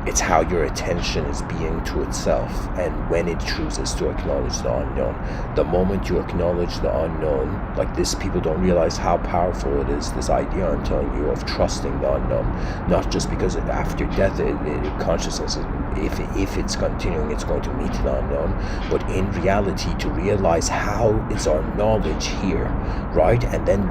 It's how your attention is being to itself, and when it chooses to acknowledge the unknown. The moment you acknowledge the unknown, like this, people don't realize how powerful it is, this idea I'm telling you of trusting the unknown. Not just because after death, consciousness, if it's continuing, it's going to meet the unknown, but in reality, to realize how is our knowledge here, right? And then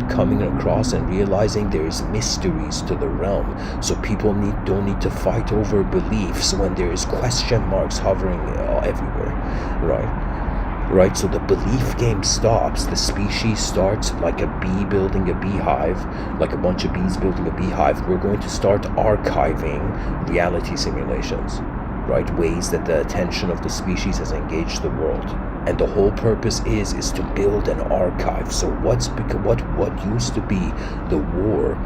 coming across and realizing there is mysteries to the realm. So people don't need to fight over beliefs when there is question marks hovering everywhere, right? So the belief game stops. The species starts like a bee building a beehive, like a bunch of bees building a beehive. We're going to start archiving reality simulations, right? Ways that the attention of the species has engaged the world. And the whole purpose is to build an archive. So what used to be the war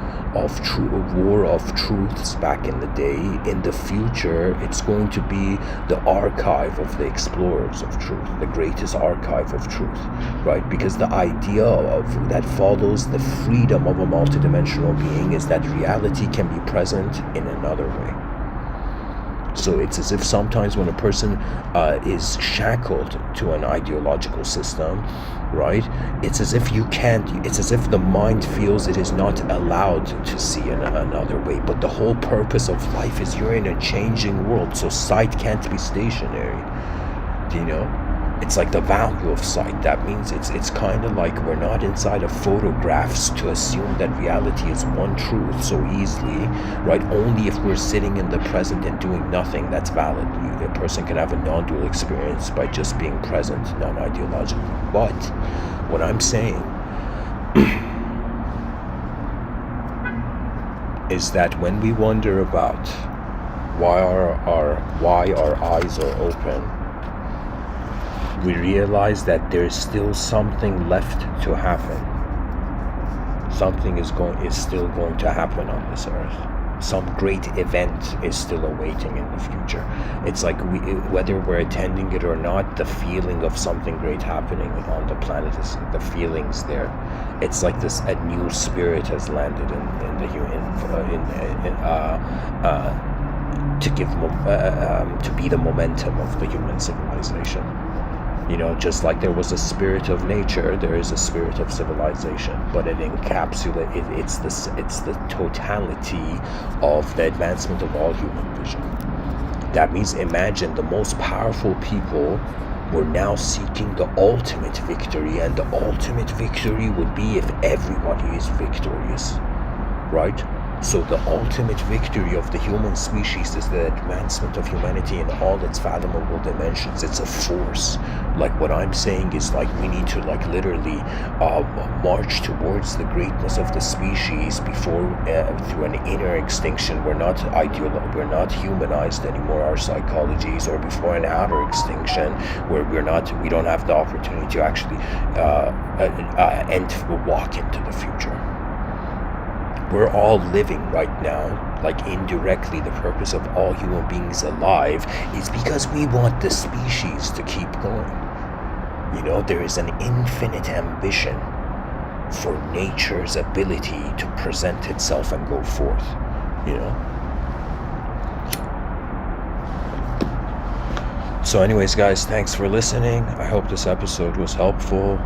of truths back in the day, in the future it's going to be the archive of the explorers of truth, the greatest archive of truth, right? Because the idea of that follows the freedom of a multidimensional being is that reality can be present in another way. So it's as if sometimes when a person is shackled to an ideological system, right, it's as if it's as if the mind feels it is not allowed to see another way. But the whole purpose of life is you're in a changing world, so sight can't be stationary. Do you know? It's like the value of sight. That means it's kind of like we're not inside of photographs to assume that reality is one truth so easily, right? Only if we're sitting in the present and doing nothing, that's valid. A person can have a non-dual experience by just being present, non-ideological. But what I'm saying is that when we wonder about why our eyes are open, we realize that there's still something left to happen. Something is still going to happen on this earth. Some great event is still awaiting in the future. It's like whether we're attending it or not, the feeling of something great happening on the planet is the feeling's there. It's like a new spirit has landed in the human to be the momentum of the human civilization. You know, just like there was a spirit of nature, there is a spirit of civilization, but it encapsulates. It's the totality of the advancement of all human vision. That means, imagine the most powerful people were now seeking the ultimate victory, and the ultimate victory would be if everybody is victorious, right? So the ultimate victory of the human species is the advancement of humanity in all its fathomable dimensions. It's a force. Like what I'm saying is like we need to like literally march towards the greatness of the species before through an inner extinction. We're not humanized anymore, our psychologies, or before an outer extinction where we don't have the opportunity to actually walk into the future. We're all living right now, like indirectly. The purpose of all human beings alive is because we want the species to keep going. You know, there is an infinite ambition for nature's ability to present itself and go forth, you know. So anyways, guys, thanks for listening. I hope this episode was helpful.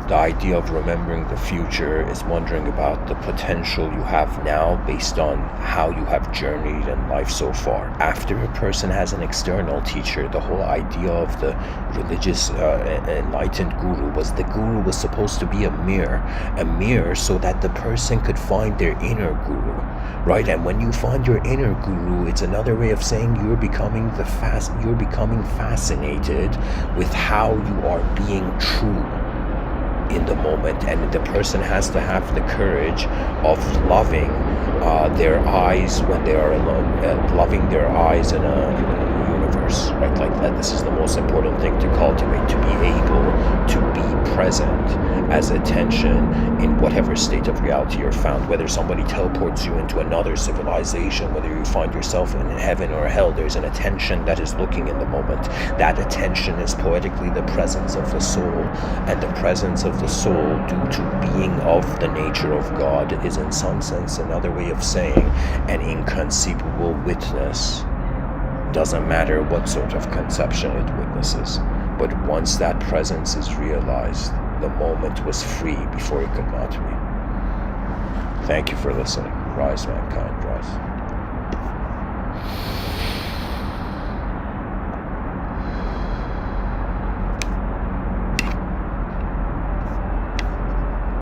The idea of remembering the future is wondering about the potential you have now based on how you have journeyed in life so far. After a person has an external teacher, the whole idea of the religious enlightened guru was supposed to be a mirror so that the person could find their inner guru, right? And when you find your inner guru, it's another way of saying you're becoming fascinated with how you are being true in the moment, and the person has to have the courage of loving their eyes when they are alone, loving their eyes in a universe, right? Like that. This is the most important thing to cultivate, to be able to be present as attention in whatever state of reality you're found. Whether somebody teleports you into another civilization, whether you find yourself in heaven or hell, there's an attention that is looking in the moment. That attention is poetically the presence of the soul, and the presence of the soul, due to being of the nature of God, is in some sense another way of saying an inconceivable witness. Doesn't matter what sort of conception it witnesses, but once that presence is realized, the moment was free before it could not be. Thank you for listening. Rise, mankind.